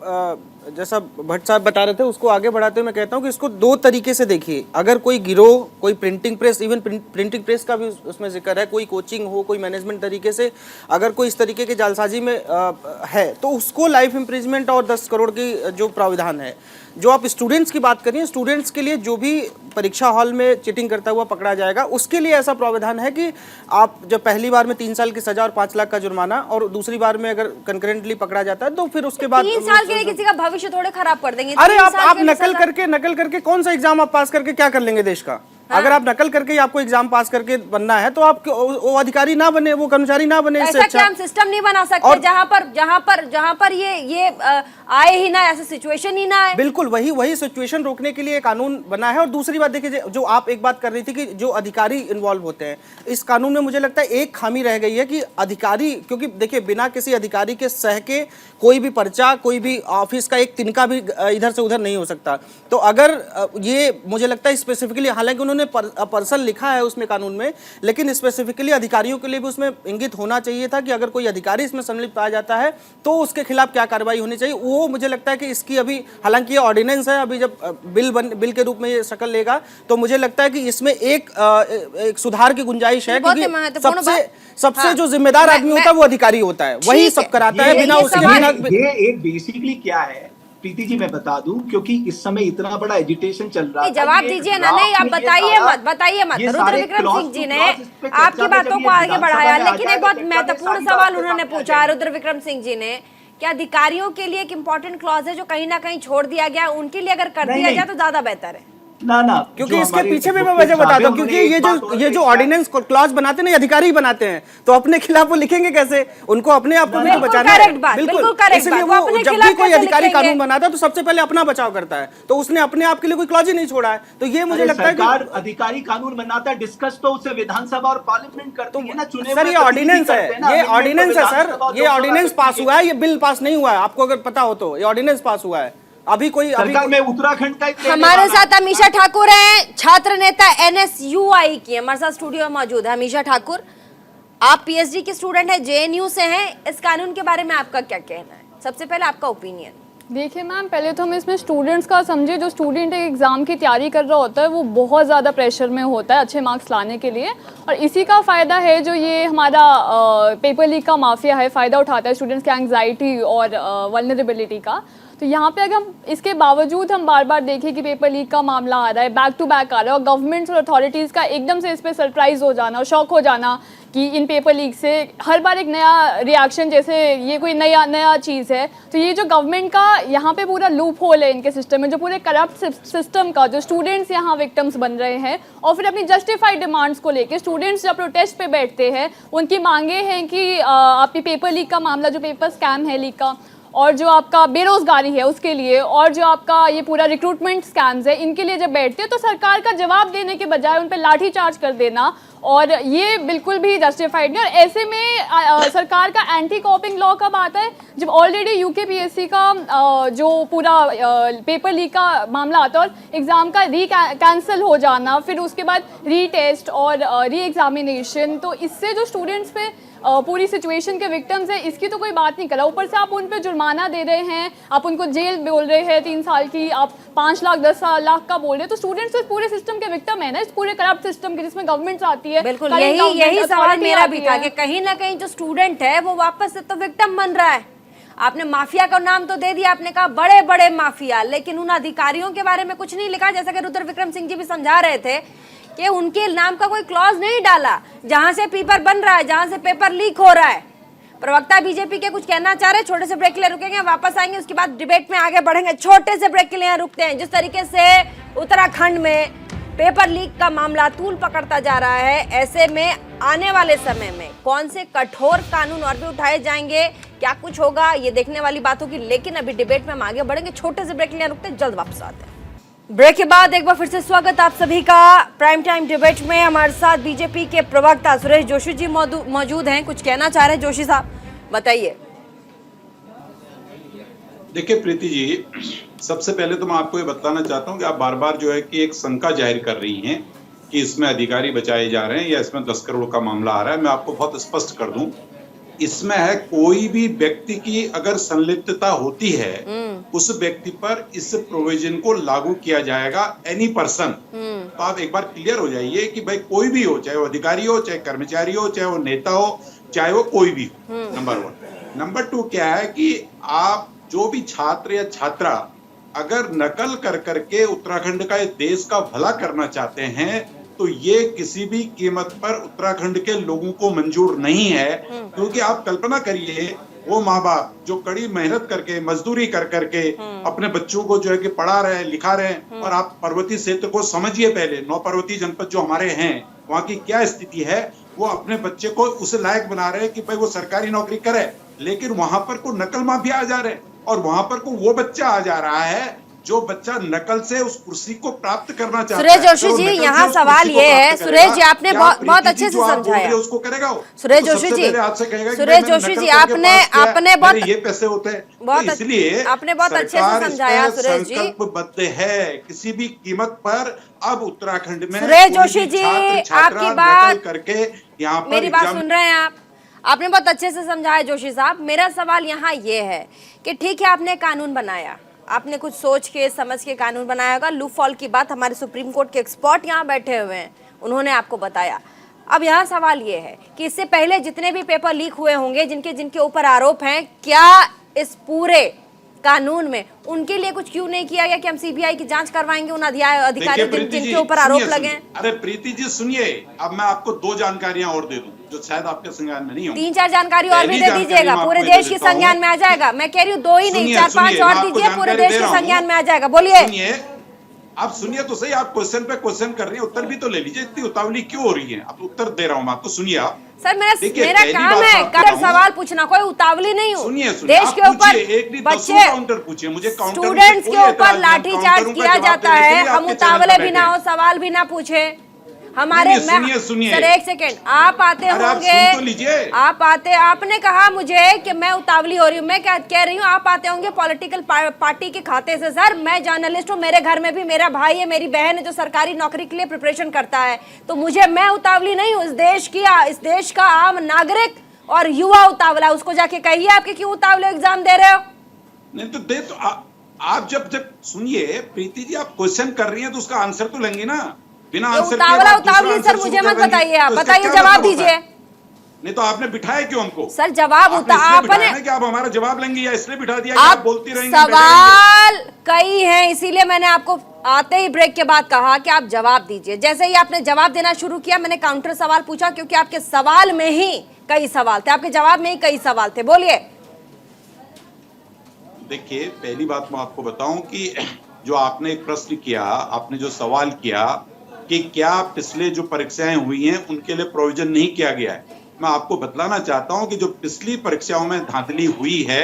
जैसा भट्ट साहब बता रहे थे उसको आगे बढ़ाते हुए मैं कहता हूँ कि इसको 2 तरीके से देखिए। अगर कोई गिरोह, कोई printing press, even printing press का भी उसमें जिक्र है, कोई कोचिंग हो, कोई मैनेजमेंट तरीके से अगर कोई इस तरीके की जालसाजी में है तो उसको लाइफ इम्प्रिजमेंट और 10 करोड़ की जो प्रावधान है। जो आप स्टूडेंट्स की बात करिए, स्टूडेंट्स के लिए जो भी परीक्षा हॉल में चीटिंग करता हुआ पकड़ा जाएगा उसके लिए ऐसा प्रावधान है कि आप जब पहली बार में 3 साल की सजा और 5 लाख का जुर्माना, और दूसरी बार में अगर कंकरेंटली पकड़ा जाता है तो फिर उसके बाद 3 साल के लिए किसी का भविष्य थोड़े खराब कर देंगे। अरे आप नकल करके कौन सा एग्जाम आप पास करके क्या कर लेंगे देश का? हाँ। अगर आप नकल करके ही आपको एग्जाम पास करके बनना है तो आप वो अधिकारी ना बने, वो कर्मचारी ना बने। ऐसा क्या हम सिस्टम नहीं बना सकते जहां पर ये आए ही ना, ऐसा सिचुएशन ही ना आए? बिल्कुल वही सिचुएशन रोकने के लिए कानून बना है। और दूसरी बात देखिए, जो आप एक बात कर रही थी कि जो अधिकारी इन्वॉल्व होते हैं इस कानून में, मुझे लगता है एक खामी रह गई है कि अधिकारी, क्योंकि देखिए बिना किसी अधिकारी के सह के कोई भी पर्चा, कोई भी ऑफिस का एक तिनका भी इधर से उधर नहीं हो सकता। तो अगर ये मुझे लगता है स्पेसिफिकली, हालांकि उन्होंने पर्सन लिखा है उसमें कानून में, लेकिन स्पेसिफिकली अधिकारियों के लिए भी उसमें इंगित होना चाहिए था कि अगर कोई अधिकारी इसमें सम्मिलित पाया जाता है तो उसके खिलाफ क्या कार्रवाई होनी चाहिए। वो मुझे लगता है कि इसकी अभी, हालांकि ये ऑर्डिनेंस है, अभी जब बिल के रूप में ये शक्ल लेगा तो मुझे लगता है कि इसमें एक सुधार की गुंजाइश है, क्योंकि सबसे जो जिम्मेदार आदमी होता है वो अधिकारी होता है, वही सब कराता है बिना उसके बिना। ये एक बेसिकली क्या है प्रीति जी, मैं बता दूं, क्योंकि इस समय इतना बड़ा एजिटेशन चल रहा है। जवाब दीजिए ना, नहीं आप बताइए मत। रुद्र विक्रम सिंह जी ने आपकी बातों को आगे बढ़ाया, लेकिन एक बहुत महत्वपूर्ण सवाल उन्होंने पूछा, रुद्र विक्रम सिंह जी ने, क्या अधिकारियों के लिए एक इम्पोर्टेंट क्लॉज है जो कहीं ना कहीं छोड़ दिया गया, उनके लिए अगर कर दिया जाए तो ज्यादा बेहतर है? ना क्योंकि इसके पीछे भी मैं वजह बताता हूँ, क्योंकि ये जो ऑर्डिनेंस क्लॉज बनाते हैं ना, अधिकारी बनाते हैं, तो अपने खिलाफ वो लिखेंगे कैसे? उनको अपने आप को भी तो बचाना है। बिल्कुल, इसलिए वो जब भी कोई अधिकारी कानून बनाता है तो सबसे पहले अपना बचाव करता है, तो उसने अपने आप के लिए कोई क्लॉज ही नहीं छोड़ा है। तो ये मुझे लगता है कि अधिकारी कानून बनाता है, डिस्कस तो उसे विधानसभा और पार्लियामेंट करती है ना, चुने सर, ये ऑर्डिनेंस है, ये ऑर्डिनेंस है सर, ये ऑर्डिनेंस पास हुआ है, ये बिल पास नहीं हुआ है। आपको अगर पता हो तो ये ऑर्डिनेंस पास हुआ है। अभी में उत्तराखंड का हमारे साथ अमीषा ठाकुर हैं, छात्र नेता NSUI की, हमारे साथ स्टूडियो में मौजूद है। अमीषा ठाकुर, आप PhD की स्टूडेंट है, JNU से हैं, इस कानून के बारे में आपका क्या कहना है? सबसे पहले आपका ओपिनियन। देखिए मैम, पहले तो हम इसमें स्टूडेंट्स का समझे, जो स्टूडेंट एक एग्ज़ाम की तैयारी कर रहा होता है वो बहुत ज़्यादा प्रेशर में होता है अच्छे मार्क्स लाने के लिए, और इसी का फ़ायदा है जो ये हमारा पेपर लीक का माफिया है, फ़ायदा उठाता है स्टूडेंट्स की एंग्जाइटी और वल्नरेबिलिटी का। तो यहाँ पे अगर हम इसके बावजूद हम बार बार देखें कि पेपर लीक का मामला आ रहा है, बैक टू बैक आ रहा है, और गवर्नमेंट्स और अथॉरिटीज़ का एकदम से इस पर सरप्राइज हो जाना और शॉक हो जाना कि इन पेपर लीक से हर बार एक नया रिएक्शन, जैसे ये कोई नया चीज़ है, तो ये जो गवर्नमेंट का यहाँ पे पूरा लूप होल है इनके सिस्टम में, जो पूरे करप्ट सिस्टम का, जो स्टूडेंट्स यहाँ विक्टिम्स बन रहे हैं, और फिर अपनी जस्टिफाइड डिमांड्स को लेकर स्टूडेंट्स जब प्रोटेस्ट पे बैठते हैं, उनकी मांगे हैं कि आपकी पेपर लीक का मामला, जो पेपर स्कैम है लीक का, और जो आपका बेरोजगारी है उसके लिए, और जो आपका ये पूरा रिक्रूटमेंट स्कैम्स है, इनके लिए जब बैठते हैं तो सरकार का जवाब देने के बजाय उन पर लाठी चार्ज कर देना, और ये बिल्कुल भी जस्टिफाइड नहीं। और ऐसे में सरकार का एंटी कॉपिंग लॉ कब आता है? जब ऑलरेडी यूके PSC का जो पूरा पेपर लीक का मामला आता है और एग्ज़ाम का कैंसिल हो जाना, फिर उसके बाद रीटेस्ट और री एग्जामिनेशन, तो इससे जो स्टूडेंट्स पे पूरी सिचुएशन के विक्टिम्स है, इसकी तो कोई बात नहीं करा, ऊपर से आप उन पे जुर्माना दे रहे हैं, आप उनको जेल बोल रहे हैं 3 साल की, आप 5 लाख 10 लाख का बोल रहे हैं, तो स्टूडेंट्स इस पूरे सिस्टम के विक्टिम है ना, इस पूरे करप्ट सिस्टम के, जिसमें गवर्नमेंट आती है। बिल्कुल, यही सवाल मेरा भी था कि कहीं ना कहीं जो स्टूडेंट है वो वापस से तो विक्टिम बन रहा है। आपने माफिया का नाम तो दे दिया, आपने कहा बड़े बड़े माफिया, लेकिन उन अधिकारियों के बारे में कुछ नहीं लिखा, जैसा कि रुद्र विक्रम सिंह जी भी समझा रहे थे कि उनके नाम का कोई क्लॉज नहीं डाला, जहां से पेपर बन रहा है, जहां से पेपर लीक हो रहा है। प्रवक्ता बीजेपी के कुछ कहना चाह रहे हैं, छोटे से ब्रेक के लिए रुकेंगे, वापस आएंगे, उसके बाद डिबेट में आगे बढ़ेंगे। छोटे से ब्रेक के लिए यहाँ रुकते हैं। जिस तरीके से उत्तराखंड में पेपर लीक का मामला तूल पकड़ता जा रहा है, ऐसे में आने वाले समय में कौन से कठोर कानून और भी उठाए जाएंगे, क्या कुछ होगा, ये देखने वाली बात होगी। लेकिन अभी डिबेट में हम आगे बढ़ेंगे, छोटे से ब्रेक के लिए रुकते हैं, जल्द वापस आते हैं। ब्रेक के बाद एक बार फिर से स्वागत आप सभी का प्राइम टाइम डिबेट में। हमारे साथ बीजेपी के प्रवक्ता सुरेश जोशी जी मौजूद हैं, कुछ कहना चाह रहे हैं। जोशी साहब बताइए। देखिए प्रीति जी, सबसे पहले तो मैं आपको ये बताना चाहता हूँ कि आप बार बार जो है कि एक शंका जाहिर कर रही हैं कि इसमें अधिकारी बचाए जा रहे हैं या इसमें 10 करोड़ का मामला आ रहा है। मैं आपको बहुत स्पष्ट कर दूं, इसमें है कोई भी व्यक्ति की अगर संलिप्तता होती है, उस व्यक्ति पर इस प्रोविजन को लागू किया जाएगा, एनी पर्सन। तो आप एक बार क्लियर हो जाइए कि भाई कोई भी हो, चाहे वो अधिकारी हो, चाहे कर्मचारी हो, चाहे वो नेता हो, चाहे वो कोई भी हो। नंबर 1। नंबर 2 क्या है कि आप जो भी छात्र या छात्रा अगर नकल कर करके उत्तराखंड का, देश का भला करना चाहते हैं, तो ये किसी भी कीमत पर उत्तराखंड के लोगों को मंजूर नहीं है। क्योंकि आप कल्पना करिए, वो माँ बाप जो कड़ी मेहनत करके, मजदूरी कर करके अपने बच्चों को जो है कि पढ़ा रहे हैं, लिखा रहे हैं, और आप पर्वतीय क्षेत्र को समझिए, पहले 9 पर्वतीय जनपद जो हमारे हैं, वहाँ की क्या स्थिति है, वो अपने बच्चे को उस लायक बना रहे हैं कि भाई वो सरकारी नौकरी करे, लेकिन वहां पर को नकल माफिया आ जा रहे हैं, और वहां पर को वो बच्चा आ जा रहा है जो बच्चा नकल से उस कुर्सी को प्राप्त करना चाहता है। सुरेश जोशी जी, यहाँ सवाल ये है, सुरेश जी आपने बहुत अच्छे से समझाया। उसको करेगा वो। सुरेश जोशी जी, सुरेश जोशी जी आपने बहुत ये पैसे होते हैं, बहुत, इसलिए आपने बहुत अच्छे से समझाया सुरेश जी। संकल्पबद्ध है किसी भी कीमत पर अब उत्तराखंड में। सुरेश जोशी जी, आपकी बात करके यहाँ पर मेरी बात सुन रहे हैं आप? आपने बहुत अच्छे से समझाया जोशी साहब। मेरा सवाल यहाँ ये है कि ठीक है, आपने कानून बनाया, आपने कुछ सोच के समझ के कानून बनाया होगा। लूप फॉल की बात हमारे सुप्रीम कोर्ट के एक्सपर्ट यहाँ बैठे हुए हैं, उन्होंने आपको बताया। अब यहाँ सवाल ये है कि इससे पहले जितने भी पेपर लीक हुए होंगे, जिनके ऊपर आरोप हैं, क्या इस पूरे कानून में, उनके लिए कुछ क्यों नहीं किया गया कि हम सीबीआई की जांच करवाएंगे उन अधिकारियों जिनके ऊपर आरोप लगे हैं? अरे प्रीति जी सुनिए, अब मैं आपको 2 जानकारियां और दे दूं जो शायद आपके संज्ञान में नहीं होंगी। 3-4 जानकारी और भी दे दीजिएगा, पूरे देश के संज्ञान में आ जाएगा। मैं कह रही हूँ 2 ही नहीं, 4-5 और दीजिए, पूरे देश के संज्ञान में आ जाएगा। बोलिए। आप सुनिए तो सही, आप क्वेश्चन पे क्वेश्चन कर रही हैं, उत्तर भी तो ले लीजिए। इतनी उतावली क्यों हो रही है? आप उत्तर दे रहा हूँ मैं आपको, सुनिए आप। सर मेरा काम है कर सवाल पूछना, कोई उतावली नहीं हूँ। सुनिए देश के ऊपर बच्चे पूछिए, मुझे स्टूडेंट्स के ऊपर लाठीचार्ज किया जाता है, हम उतावले भी ना हो, सवाल भी ना पूछे हमारे। सुनिए सर एक सेकेंड, आप आते होंगे, आपने कहा मुझे कि मैं उतावली हो रही हूँ, मैं क्या कह रही हूँ, आप आते होंगे पॉलिटिकल पार्टी के खाते से। सर मैं जर्नलिस्ट हूँ, मेरे घर में भी मेरा भाई है, मेरी बहन है जो सरकारी नौकरी के लिए प्रिपरेशन करता है, तो मैं उतावली नहीं हूँ। इस देश का आम नागरिक और युवा उतावला, उसको जाके कहिए आपके क्यों उतावले एग्जाम दे रहे हो। नहीं तो दे तो आप जब सुनिए प्रीति जी, आप क्वेश्चन कर रही हैं तो उसका आंसर तो लेंगे ना। बिना आंसर उतावली सर मुझे मत बताइए, आप बताइए, जवाब दीजिए। नहीं तो आपने बिठाया क्यों हमको? सर जवाब आपने कि आप हमारा जवाब लेंगे या इसलिए बिठा दिया कि आप बोलती रहेंगे? सवाल कई हैं, इसीलिए मैंने आपको आते ही ब्रेक के बाद कहा कि आप जवाब दीजिए। जैसे ही आपने जवाब देना शुरू किया, मैंने काउंटर सवाल पूछा, क्योंकि आपके सवाल में ही कई सवाल थे, आपके जवाब में ही कई सवाल थे। बोलिए। देखिए पहली बात मैं आपको बताऊं कि जो आपने एक प्रश्न किया, आपने जो सवाल किया कि क्या पिछले जो परीक्षाएं हुई हैं उनके लिए प्रोविजन नहीं किया गया है, मैं आपको बतलाना चाहता हूं कि जो पिछली परीक्षाओं में धांधली हुई है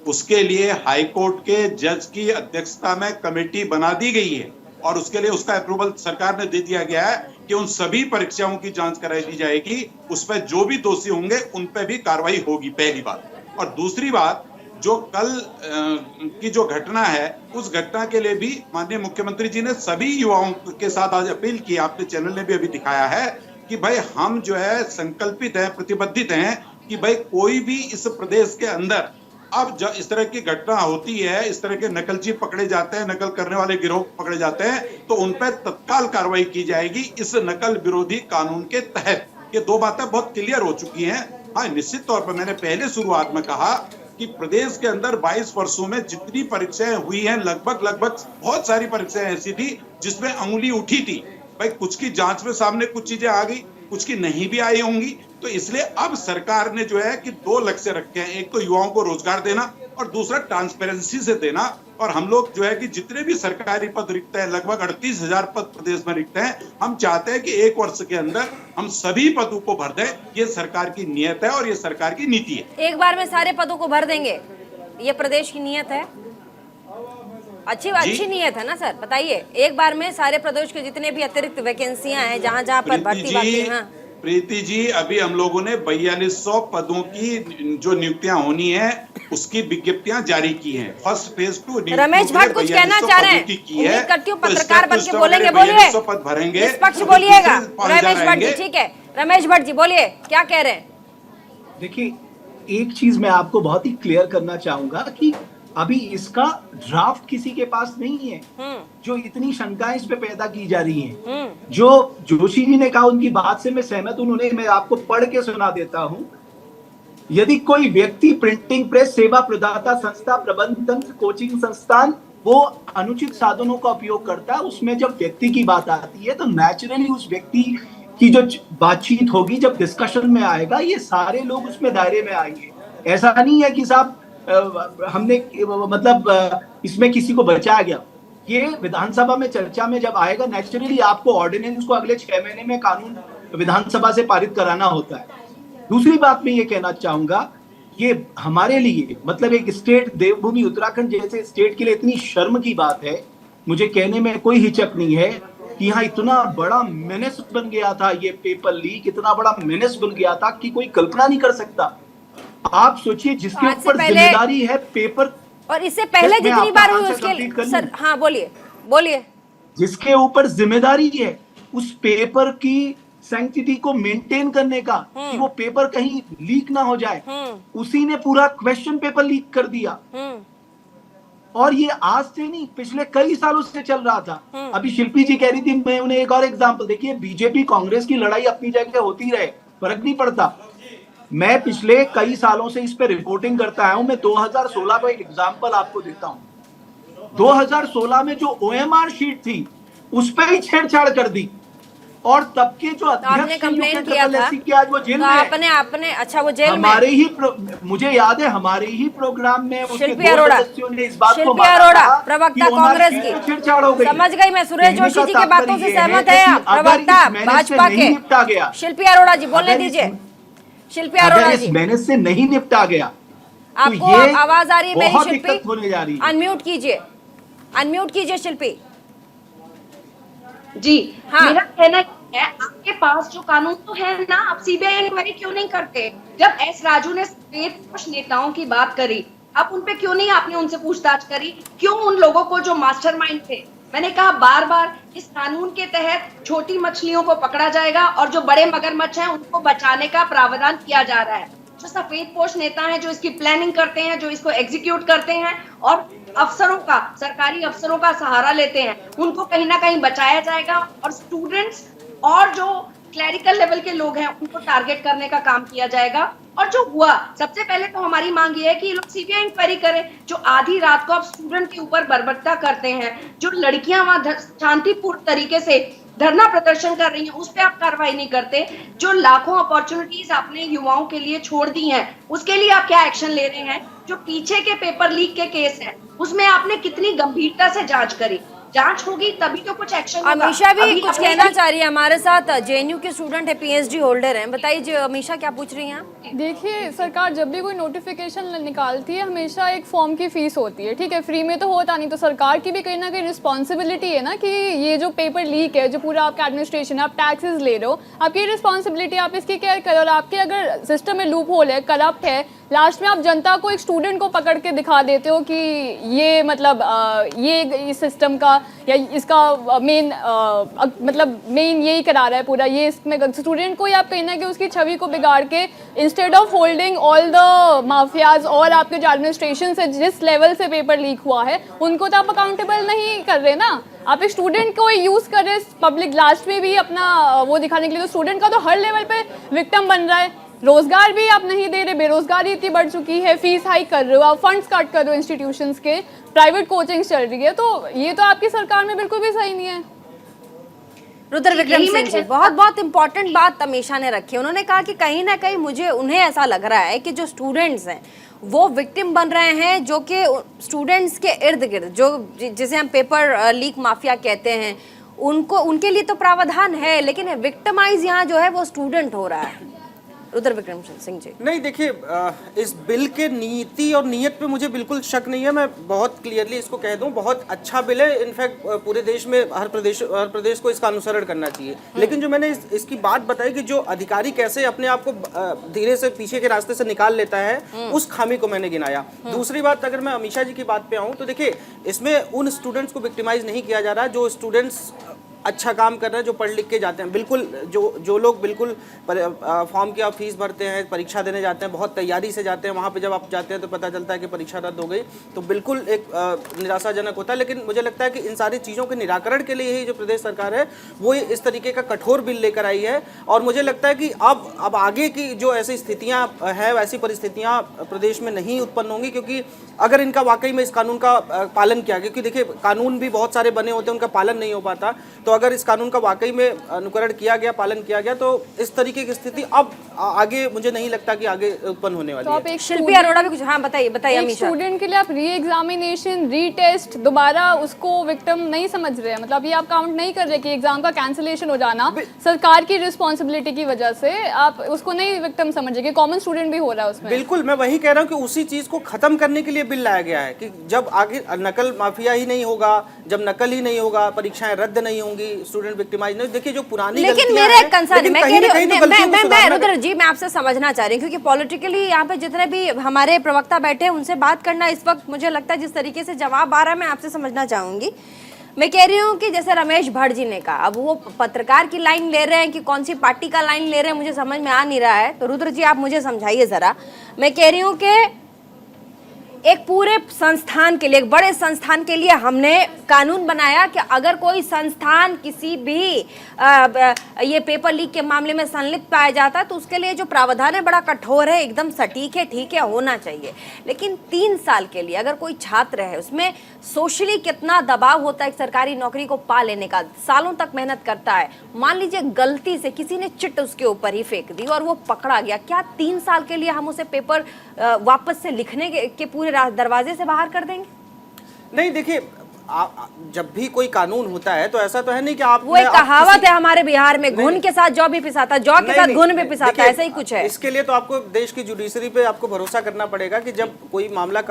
उसके लिए हाई कोर्ट के जज की अध्यक्षता में कमेटी बना दी गई है और उसके लिए उसका अप्रूवल सरकार ने दे दिया गया है कि उन सभी परीक्षाओं की जांच कराई दी जाएगी, उस पर जो भी दोषी होंगे उन पर भी कार्रवाई होगी, पहली बात। और दूसरी बात, जो कल की जो घटना है उस घटना के लिए भी माननीय मुख्यमंत्री जी ने सभी युवाओं के साथ आज अपील की, आपके चैनल ने भी अभी दिखाया है कि भाई हम जो है संकल्पित हैं, प्रतिबद्धित हैं कि भाई कोई भी इस प्रदेश के अंदर अब जब इस तरह की घटना होती है, इस तरह के नकलची पकड़े जाते हैं, नकल करने वाले गिरोह पकड़े जाते हैं, तो उन पर तत्काल कार्रवाई की जाएगी इस नकल विरोधी कानून के तहत। ये 2 बातें बहुत क्लियर हो चुकी हैं। हाँ, निश्चित तौर पर मैंने पहले शुरुआत में कहा कि प्रदेश के अंदर 22 वर्षों में जितनी परीक्षाएं हुई हैं, लगभग बहुत सारी परीक्षाएं ऐसी थी जिसमें अंगुली उठी थी। भाई कुछ की जांच में सामने कुछ चीजें आ गई, कुछ की नहीं भी आई होंगी, तो इसलिए अब सरकार ने जो है कि 2 लक्ष्य रखे हैं, एक तो युवाओं को रोजगार देना और दूसरा ट्रांसपेरेंसी से देना। और हम लोग जो है कि जितने भी सरकारी पद रिक्त हैं, लगभग 38,000 पद प्रदेश में रिक्त हैं, हम चाहते हैं कि 1 वर्ष के अंदर हम सभी पदों को भर दें। ये सरकार की नीयत है और ये सरकार की नीति है। एक बार में सारे पदों को भर देंगे, ये प्रदेश की नीयत है? अच्छी नीयत है ना सर, बताइए। एक बार में सारे प्रदेश के जितने भी अतिरिक्त वैकेंसियां हैं, जहां पर भर्ती बाकी है। प्रीति जी, अभी हम लोगों ने 4200 पदों की जो नियुक्तियां होनी है उसकी विज्ञप्तियां जारी की हैं। फर्स्ट फेज 2 रमेश भट्ट कुछ कहना चाह रहे हैं, उम्मीद करती हूँ पत्रकार बन के बोलेंगे। बोलिए, पद भरेंगे, निष्पक्ष बोलिएगा। रमेश भट्ट जी, ठीक है, रमेश भट्ट जी बोलिए, क्या कह रहे हैं? देखिए, एक चीज मैं आपको बहुत ही क्लियर करना चाहूंगा कि अभी इसका ड्राफ्ट किसी के पास नहीं है। जो इतनी शंकाएं इस पे पैदा की जा रही हैं, जो जोशी जी ने कहा उनकी बात से मैं सहमत हूं। मैं आपको पढ़ के सुना देता हूं। यदि कोई व्यक्ति प्रिंटिंग प्रेस, सेवा प्रदाता संस्था, प्रबंध तंत्र, कोचिंग संस्थान वो अनुचित साधनों का उपयोग करता है, उसमें जब व्यक्ति की बात आती है तो नेचुरली उस व्यक्ति की जो बातचीत होगी, जब डिस्कशन में आएगा, ये सारे लोग उसमें दायरे में आएंगे। ऐसा नहीं है कि साहब हमने मतलब इसमें किसी को बचाया गया। ये विधानसभा में चर्चा में जब आएगा, नेचुरली आपको ऑर्डिनेंस को अगले 6 महीने में कानून विधानसभा से पारित कराना होता है। दूसरी बात मैं ये कहना चाहूंगा, ये हमारे लिए मतलब एक स्टेट, देवभूमि उत्तराखंड जैसे स्टेट के लिए इतनी शर्म की बात है। मुझे कहने में कोई हिचक नहीं है कि यहाँ इतना बड़ा मेनेस बन गया था, ये पेपर लीक इतना बड़ा मेनेस बन गया था कि कोई कल्पना नहीं कर सकता। आप सोचिए, जिसके ऊपर जिम्मेदारी है पेपर, और इससे पहले जितनी बार हुई उसके सर, हाँ बोलिए, जिसके ऊपर जिम्मेदारी है उस पेपर की सैंक्टिटी को मेंटेन करने का, कि वो पेपर कहीं लीक ना हो जाए, उसी ने पूरा क्वेश्चन पेपर लीक कर दिया। और ये आज से नहीं, पिछले कई सालों से चल रहा था। अभी शिल्पी जी कह रही थी, मैं उन्हें एक और एग्जांपल, देखिए बीजेपी कांग्रेस की लड़ाई अपनी जगह होती रहे, फर्क नहीं पड़ता, मैं पिछले कई सालों से इस पे रिपोर्टिंग करता आया हूं। मैं 2016 का एक एग्जांपल आपको देता हूं। 2016 में जो OMR शीट थी उस पे ही छेड़छाड़ कर दी, और तब के जो आपने अध्यक्ष कंप्लेन किया था की आज वो जेल तो में है। आपने अच्छा वो जेल में हमारे ही मुझे याद है हमारे ही प्रोग्राम में उसके शिल्पी दो अरोड़ा, सदस्यों ने इस बात को शिल्पी माना अरोड़ा था प्रवक्ता कि OMR कांग्रेस शीट की, पे छेड़छाड़ हो गई। समझ गई मैं। सुरेश कहने जोशी का जी की बातों से तात्पर्य ये सहमत है है कि आप, अगर प्रवक्ता इस मैनेज से भाजपा नहीं निपटा गया, के शिल्पी अरोड़ा जी बोलने अगर इस- दीजिए। शिल्पी अरोड़ा अगर जी इस मैनेज से नहीं निपटा गया तो आपको ये आवाज आ रही है मेरी? बहुत शिल्पी दिक्कत होने जा रही है। अनम्यूट कीजिए, अनम्यूट कीजिए शिल्पी। जी हाँ। मेरा कहना है, आपके पास जो कानून तो है ना, आप सीबीआई इंक्वायरी क्यों नहीं करते? जब एस राजू ने कुछ नेताओं की बात करी, आप उन पे क्यों नहीं आपने उनसे पूछताछ करी? क्यों उन लोगों को जो मास्टरमाइंड थे, मैंने कहा बार बार इस कानून के तहत छोटी मछलियों को पकड़ा जाएगा और जो बड़े मगरमच्छ हैं उनको बचाने का प्रावधान किया जा रहा है। जो सफेदपोश नेता हैं, जो इसकी प्लानिंग करते हैं, जो इसको एग्जीक्यूट करते हैं और अफसरों का, सरकारी अफसरों का सहारा लेते हैं, उनको कहीं ना कहीं बचाया जाएगा और स्टूडेंट्स और जो क्लैरिकल लेवल के लोग हैं उनको टारगेट करने का काम किया जाएगा। और जो हुआ, सबसे पहले तो हमारी मांग ये है कि ये लोग सीबीआई इंक्वायरी करें। जो आधी रात को आप स्टूडेंट के ऊपर बर्बरता करते हैं, जो लड़कियां वहां शांतिपूर्ण तरीके से धरना प्रदर्शन कर रही हैं, उस पर आप कार्रवाई नहीं करते। जो लाखों अपॉर्चुनिटीज आपने युवाओं के लिए छोड़ दी हैं, उसके लिए आप क्या एक्शन ले रहे हैं? जो पीछे के पेपर लीक के केस है, उसमें आपने कितनी गंभीरता से जांच करी? जांच होगी तभी तो कुछ एक्शन होगा। अमीषा भी अभी कुछ अपने- कहना चाह रही है हमारे साथ, जेएनयू के स्टूडेंट है, पीएचडी होल्डर हैं। बताइए अमीषा, क्या पूछ रही हैं आप? देखिए, सरकार जब भी कोई नोटिफिकेशन निकालती है हमेशा एक फॉर्म की फीस होती है, ठीक है, फ्री में तो होता नहीं। तो सरकार की भी कहीं ना कहीं रिस्पॉन्सिबिलिटी है ना कि ये जो पेपर लीक है, जो पूरा आपका एडमिनिस्ट्रेशन है, आप टैक्सेस ले रहे हो, आपकी रिस्पॉन्सिबिलिटी, आप इसकी केयर करो। और आपके अगर सिस्टम में लूप होल है, करप्ट है, लास्ट में आप जनता को, एक स्टूडेंट को पकड़ के दिखा देते हो कि ये मतलब ये इस सिस्टम का या इसका मेन मतलब मेन यही करा रहा है पूरा, ये इसमें स्टूडेंट को ही आप कहीं ना कहीं उसकी छवि को बिगाड़ के, instead of holding all the mafias और आपके जो एडमिनिस्ट्रेशन से जिस लेवल से पेपर लीक हुआ है उनको तो आप अकाउंटेबल नहीं कर रहे ना। आप एक स्टूडेंट को यूज़ कर रहे पब्लिक लास्ट में भी अपना वो दिखाने के लिए। तो स्टूडेंट का तो हर लेवल पे विक्टिम बन रहा है। रोजगार भी आप नहीं दे रहे, बेरोजगारी इतनी बढ़ चुकी है, फीस हाइक कर रहे हो, आप फंड्स कट कर रहे हो इंस्टीट्यूशंस के, प्राइवेट कोचिंग चल रही है। तो ये तो आपकी सरकार में बिल्कुल भी सही नहीं है। रुद्र विक्रम सिंह जी, बहुत इंपॉर्टेंट बात अमीषा ने रखी। उन्होंने कहा कि कहीं ना कहीं उन्हें ऐसा लग रहा है कि जो स्टूडेंट्स हैं वो विक्टिम बन रहे हैं, जो कि स्टूडेंट्स के इर्द गिर्द जो जिसे हम पेपर लीक माफिया कहते हैं, उनके लिए तो प्रावधान है, लेकिन विक्टिमाइज यहाँ जो है वो स्टूडेंट हो रहा है। रुद्र विक्रम सिंह जी, नहीं देखिए, इस बिल के नीति और नीयत पे मुझे बिल्कुल शक नहीं है। मैं बहुत क्लियरली इसको कह दूं, बहुत अच्छा बिल है। इनफैक्ट पूरे देश में हर प्रदेश को इसका अनुसरण करना चाहिए। लेकिन जो मैंने इसकी बात बताई कि जो अधिकारी कैसे अपने आप को धीरे से पीछे के रास्ते से निकाल लेता है, उस खामी को मैंने गिनाया। दूसरी बात, अगर मैं अमीषा जी की बात पे आऊँ तो देखिए, इसमें उन स्टूडेंट्स को विक्टिमाइज नहीं किया जा रहा है जो स्टूडेंट्स अच्छा काम कर रहे हैं, जो पढ़ लिख के जाते हैं। बिल्कुल जो लोग बिल्कुल फॉर्म की आप फीस भरते हैं, परीक्षा देने जाते हैं, बहुत तैयारी से जाते हैं, वहाँ पे जब आप जाते हैं तो पता चलता है कि परीक्षा रद्द हो गई, तो बिल्कुल एक निराशाजनक होता है। लेकिन मुझे लगता है कि इन सारी चीज़ों के निराकरण के लिए ही जो प्रदेश सरकार है वो इस तरीके का कठोर बिल लेकर आई है। और मुझे लगता है कि अब आगे की जो ऐसी स्थितियाँ हैं, वैसी परिस्थितियाँ प्रदेश में नहीं उत्पन्न होंगी, क्योंकि अगर इनका वाकई में इस कानून का पालन किया, क्योंकि देखिए कानून भी बहुत सारे बने होते हैं, उनका पालन नहीं हो पाता। तो अगर इस कानून का वाकई में अनुकरण किया गया, पालन किया गया, तो इस तरीके की स्थिति अब आगे मुझे नहीं लगता कि आगे उत्पन्न होने वाली तो आप है। एक शिल्पी अरोड़ा भी कुछ, हाँ बताइए अमीषा। स्टूडेंट के लिए आप री एग्जामिनेशन, रीटेस्ट, दोबारा उसको विक्टिम नहीं समझ रहे हैं। मतलब ये आप काउंट नहीं कर रहे कि एग्जाम का कैंसिलेशन हो जाना सरकार की रिस्पॉन्सिबिलिटी की वजह से, आप उसको नहीं विक्टिम समझ रहे कि कॉमन स्टूडेंट भी हो रहा है उसमें। बिल्कुल, मैं वही कह रहा हूँ कि उसी चीज को खत्म करने के लिए बिल लाया गया है कि जब आगे नकल माफिया ही नहीं होगा, जब नकल ही नहीं होगा, परीक्षाएं रद्द नहीं होंगी, स्टूडेंट विक्टिमाइज नहीं। देखिए जो पुरानी लेकिन मेरा एक कंसर्न, मैं कह रही हूं, रुद्र जी मैं आपसे समझना चाह रही हूँ, क्योंकि पॉलिटिकली यहाँ पे जितने भी हमारे प्रवक्ता बैठे हैं उनसे बात करना इस वक्त मुझे लगता है जिस तरीके से जवाब आ रहा है, मैं आपसे समझना चाहूंगी। मैं कह रही हूँ कि जैसे रमेश भट्ट जी ने कहा, अब वो पत्रकार की लाइन ले रहे हैं कि कौन सी पार्टी का लाइन ले रहे हैं, मुझे समझ में आ नहीं रहा है। तो रुद्र जी आप मुझे समझाइए जरा। मैं कह रही हूँ कि एक पूरे संस्थान के लिए, एक बड़े संस्थान के लिए हमने कानून बनाया कि अगर कोई संस्थान किसी भी ये पेपर लीक के मामले में संलिप्त पाया जाता है तो उसके लिए जो प्रावधान है बड़ा कठोर है, एकदम सटीक है, ठीक है, होना चाहिए। लेकिन 3 साल के लिए अगर कोई छात्र है, उसमें सोशली कितना दबाव होता है एक सरकारी नौकरी को पा लेने का, सालों तक मेहनत करता है, मान लीजिए गलती से किसी ने चिट उसके ऊपर ही फेंक दी और वो पकड़ा गया, क्या 3 साल के लिए हम उसे पेपर वापस से लिखने के पूरे दरवाजे से बाहर कर देंगे? नहीं, देखिए जब भी कोई कानून होता है तो ऐसा तो है नहीं कि आप, वो एक कहावत है हमारे बिहार में, घुन के साथ जौ भी पिसाता, जौ के साथ घुन भी पिसाता, ऐसा ही कुछ है। इसके लिए तो आपको देश की जुडिशरी पे आपको भरोसा करना पड़ेगा कि जब कोई मामला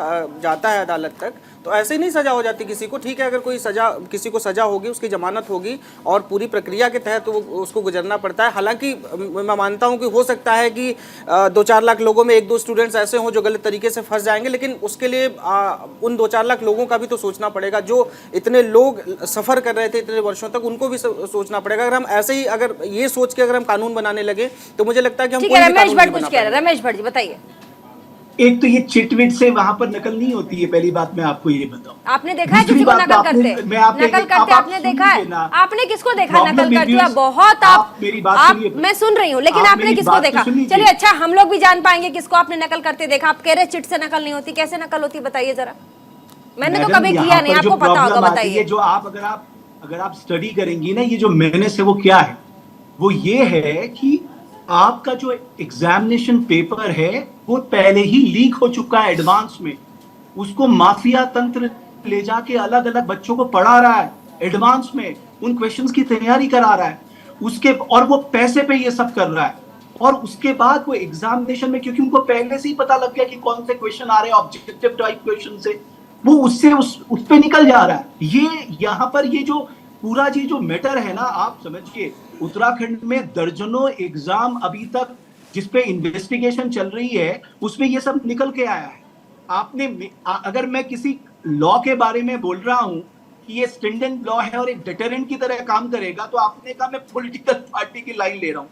जाता है अदालत तक तो ऐसे ही नहीं सजा हो जाती किसी को। ठीक है, अगर कोई सजा, किसी को सजा होगी, उसकी जमानत होगी और पूरी प्रक्रिया के तहत वो उसको गुजरना पड़ता है। हालांकि मैं मानता हूं कि हो सकता है कि 2-4 लाख लोगों में 1-2 स्टूडेंट्स ऐसे हों जो गलत तरीके से फंस जाएंगे, लेकिन उसके लिए उन 2-4 लाख लोगों का भी तो सोचना पड़ेगा। जो इतने लोग सफर कर रहे थे इतने वर्षों तक, उनको भी सोचना पड़ेगा। अगर हम ऐसे ही अगर ये सोच के अगर हम कानून बनाने लगे तो मुझे लगता है कि हम कोई भी कानून नहीं बना पाएंगे। रमेश भट्ट जी बताइए। एक तो ये चिटविट से वहां पर नकल नहीं होती है, पहली बात मैं आपको ये बताऊं। आपने देखा है किसी को नकल करते? नकल करते आपने देखा है? आपने किसको देखा नकल करते हुए? बहुत आप मेरी बात सुनिए, मैं सुन रही हूँ, लेकिन आपने किसको देखा? चलिए अच्छा, हम लोग भी जान पाएंगे किसको आपने नकल करते देखा। आप कह रहे चिट से नकल नहीं होती, कैसे नकल होती बताइए जरा। मैंने तो कभी किया नहीं, आपको पता होगा, बताइए। जो अगर आप स्टडी करेंगी ना, ये जो मेहनत है वो क्या है, वो ये है कि आपका जो एग्जामिनेशन पेपर है वो पहले ही लीक हो चुका है एडवांस में, उसको माफिया तंत्र ले जाके अलग अलग बच्चों को पढ़ा रहा है एडवांस में, उन क्वेश्चंस की तैयारी करा रहा है उसके, और वो पैसे पे ये सब कर रहा है। और उसके बाद वो एग्जामिनेशन में, क्योंकि उनको पहले से ही पता लग गया कि कौन से क्वेश्चन आ रहे हैं ऑब्जेक्टिव टाइप क्वेश्चन से, वो उससे उस पे निकल जा रहा है। ये यहाँ पर ये जो पूरा ये जो मैटर है ना, आप समझिए उत्तराखंड में दर्जनों एग्जाम अभी तक जिसपे इन्वेस्टिगेशन चल रही है उसमें ये सब निकल के आया है। आपने, अगर मैं किसी लॉ के बारे में बोल रहा हूं कि ये स्टैंडर्ड लॉ है और एक डिटरेंट की तरह काम करेगा, तो आपने कहा मैं पॉलिटिकल पार्टी की लाइन ले रहा हूं।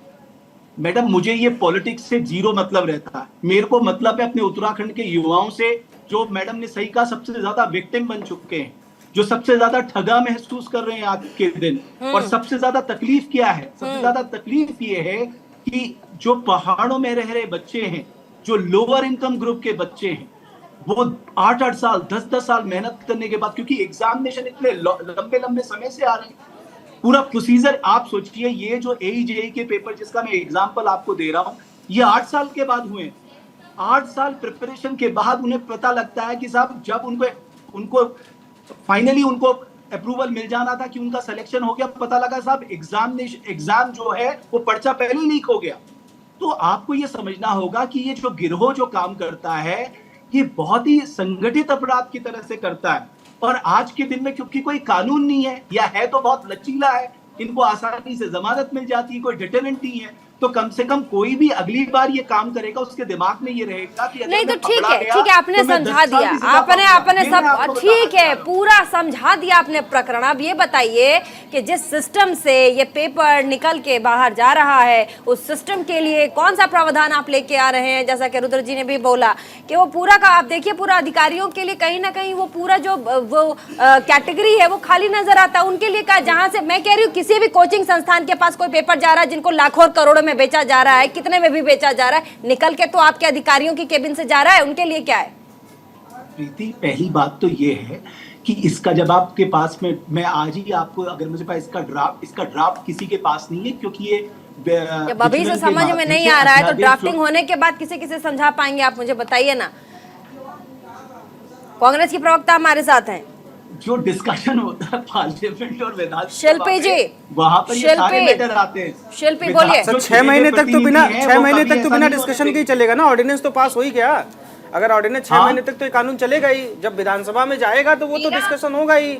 मैडम, मुझे ये पॉलिटिक्स से जीरो मतलब रहता है। मेरे को मतलब है अपने उत्तराखंड के युवाओं से, जो मैडम ने सही कहा सबसे ज्यादा विक्टिम बन चुके हैं, जो सबसे ज्यादा ठगा महसूस कर रहे हैं आज के दिन। और सबसे ज्यादा तकलीफ क्या है? सबसे ज्यादा तकलीफ ये है कि जो पहाड़ों में रह रहे बच्चे हैं, जो लोअर इनकम ग्रुप के बच्चे हैं, वो 8-8 साल 10-10 साल मेहनत करने के बाद, क्योंकि एग्जामिनेशन इतने लंबे समय से आ रहे हैं, पूरा प्रोसीजर आप सोचिए। ये जो AEJE के पेपर जिसका मैं एग्जाम्पल आपको दे रहा हूँ, ये 8 साल के बाद हुए। 8 साल प्रिपरेशन के बाद उन्हें पता लगता है कि साहब, जब उनको फाइनली उनको अप्रूवल मिल जाना था कि उनका सिलेक्शन हो गया, पता लगा साहब एग्जाम जो है वो पर्चा पहले ही लीक हो गया। तो आपको ये समझना होगा कि ये जो गिरोह जो काम करता है, ये बहुत ही संगठित अपराध की तरह से करता है। और आज के दिन में क्योंकि कोई कानून नहीं है, या है तो बहुत लचीला है, इनको आसानी से जमानत मिल जाती है, कोई डिटरेंट नहीं है, तो कम से कम कोई भी अगली बार ये काम करेगा उसके दिमाग में ये रहेगा कि नहीं, तो ठीक है, आपने समझा दिया, आपने सब ठीक है, पूरा समझा दिया आपने प्रकरण। अब ये बताइए कि जिस सिस्टम से ये पेपर निकल के बाहर जा रहा है, उस सिस्टम के लिए कौन सा प्रावधान आप लेके आ रहे हैं? जैसा कि रुद्र जी ने भी बोला कि वो पूरा का, आप देखिए पूरा अधिकारियों के लिए कहीं ना कहीं वो पूरा जो वो कैटेगरी है वो खाली नजर आता है उनके लिए। का जहां से मैं कह रही हूँ, किसी भी कोचिंग संस्थान के पास कोई पेपर जा रहा है जिनको लाखों और करोड़ों में बेचा जा रहा है, कितने में भी बेचा जा रहा है, निकल के तो आपके अधिकारियों की केबिन से जा रहा है, उनके लिए क्या है? प्रीति, पहली बात तो ये है कि इसका जब आपके पास में, मैं आज ही आपको, अगर मुझे पास इसका ड्राफ्ट किसी के पास नहीं है, क्योंकि ये जब अभी से समझ में नहीं आ रहा है तो ड्राफ्टिंग होने के बाद किसे समझा पाएंगे आप? मुझे बताइए ना। कांग्रेस की प्रवक्ता हमारे साथ हैं। जो डिस्कशन होता है पार्लियामेंट और विधानसभा, शिल्पी जी, वहां पर ये सारे मैटर आते हैं। शिल्पी बोलिए। 6 महीने तक तो बिना डिस्कशन के ही चलेगा ना? ऑर्डिनेंस तो पास हो ही गया। अगर ऑर्डिनेंस 6 महीने तक तो ये कानून चलेगा ही, जब विधानसभा में जाएगा तो वो तो डिस्कशन होगा ही।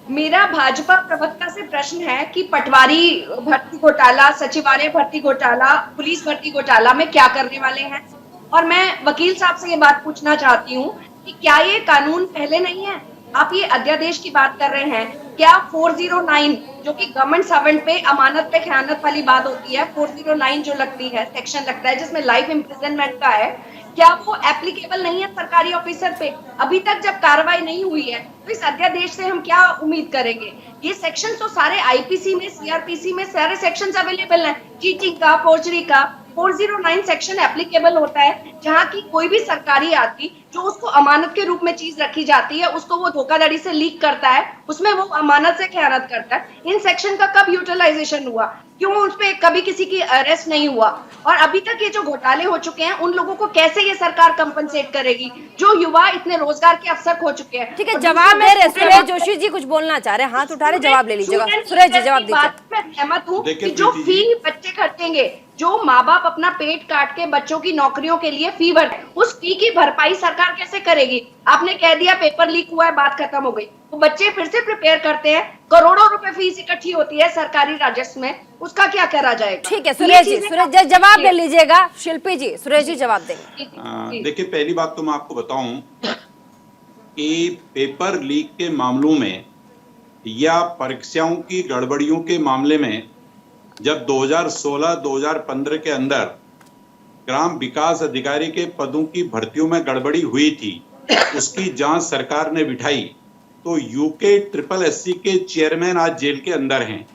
मेरा भाजपा प्रवक्ता से प्रश्न है कि पटवारी भर्ती घोटाला, सचिवालय भर्ती घोटाला, पुलिस भर्ती घोटाला में क्या करने वाले हैं? और मैं वकील साहब से ये बात पूछना चाहती हूँ कि क्या ये कानून पहले नहीं है? आप ये अध्यादेश की बात कर रहे हैं, क्या 409 जो कि गवर्नमेंट सर्वेंट पे अमानत पे खयानत वाली बात होती है, 409 जो लगती है, सेक्शन लगता है जिसमें लाइफ इम्प्रिजनमेंट का है, क्या वो एप्लीकेबल नहीं है सरकारी ऑफिसर पे? अभी तक जब कार्रवाई नहीं हुई है तो इस अध्यादेश से हम क्या उम्मीद करेंगे? ये सेक्शन तो सारे आईपीसी में, सीआरपीसी में सारे सेक्शंस अवेलेबल हैं। चीटिंग का, फोर्जरी का 409 सेक्शन एप्लीकेबल होता है, जहां की कोई भी सरकारी आदमी जो उसको अमानत के रूप में चीज रखी जाती है, उसको वो धोखाधड़ी से लीक करता है, उसमें वो अमानत से खयानत करता है। इन सेक्शन का कब यूटिलाइजेशन हुआ? क्यों उस पे कभी किसी की अरेस्ट नहीं हुआ? और अभी तक ये जो घोटाले हो चुके हैं, उन लोगों को कैसे ये सरकार कंपनसेट करेगी जो युवा इतने रोजगार के अवसर खो चुके हैं? ठीक है, जवाब दे रहे सुरेश जोशी जी, कुछ बोलना चाह रहे हैं, हाथ उठा रहे, जवाब ले लीजिएगा। सुरेश जी जवाब दीजिए। मैं सहमत हूँ कि जो फी बच्चे खर्चेंगे, जो माँ बाप अपना पेट काट के बच्चों की नौकरियों के लिए फी भर, उस फी की भरपाई सरकार कैसे करेगी? आपने कह दिया पेपर लीक हुआ है, बात खत्म हो गई। वो बच्चे फिर से प्रिपेयर करते हैं, करोड़ों रुपए फीस इकट्ठी होती है सरकारी राजस्व में, उसका क्या करा जाएगा? ठीक है सुरेश जी, जवाब ले लीजिएगा। शिल्पी जी, सुरेश जी जवाब देंगे। देखिए, पहली बात तो मैं आपको बताऊं कि पेपर लीक के मामलों में या परीक्षाओं की गड़बड़ियों के मामले में जब 2016-2015 के अंदर ग्राम विकास अधिकारी के पदों की भर्तियों में गड़बड़ी हुई थी, उसकी जांच सरकार ने बिठाई, तो यूके SSS के चेयरमैन आज जेल के अंदर हैं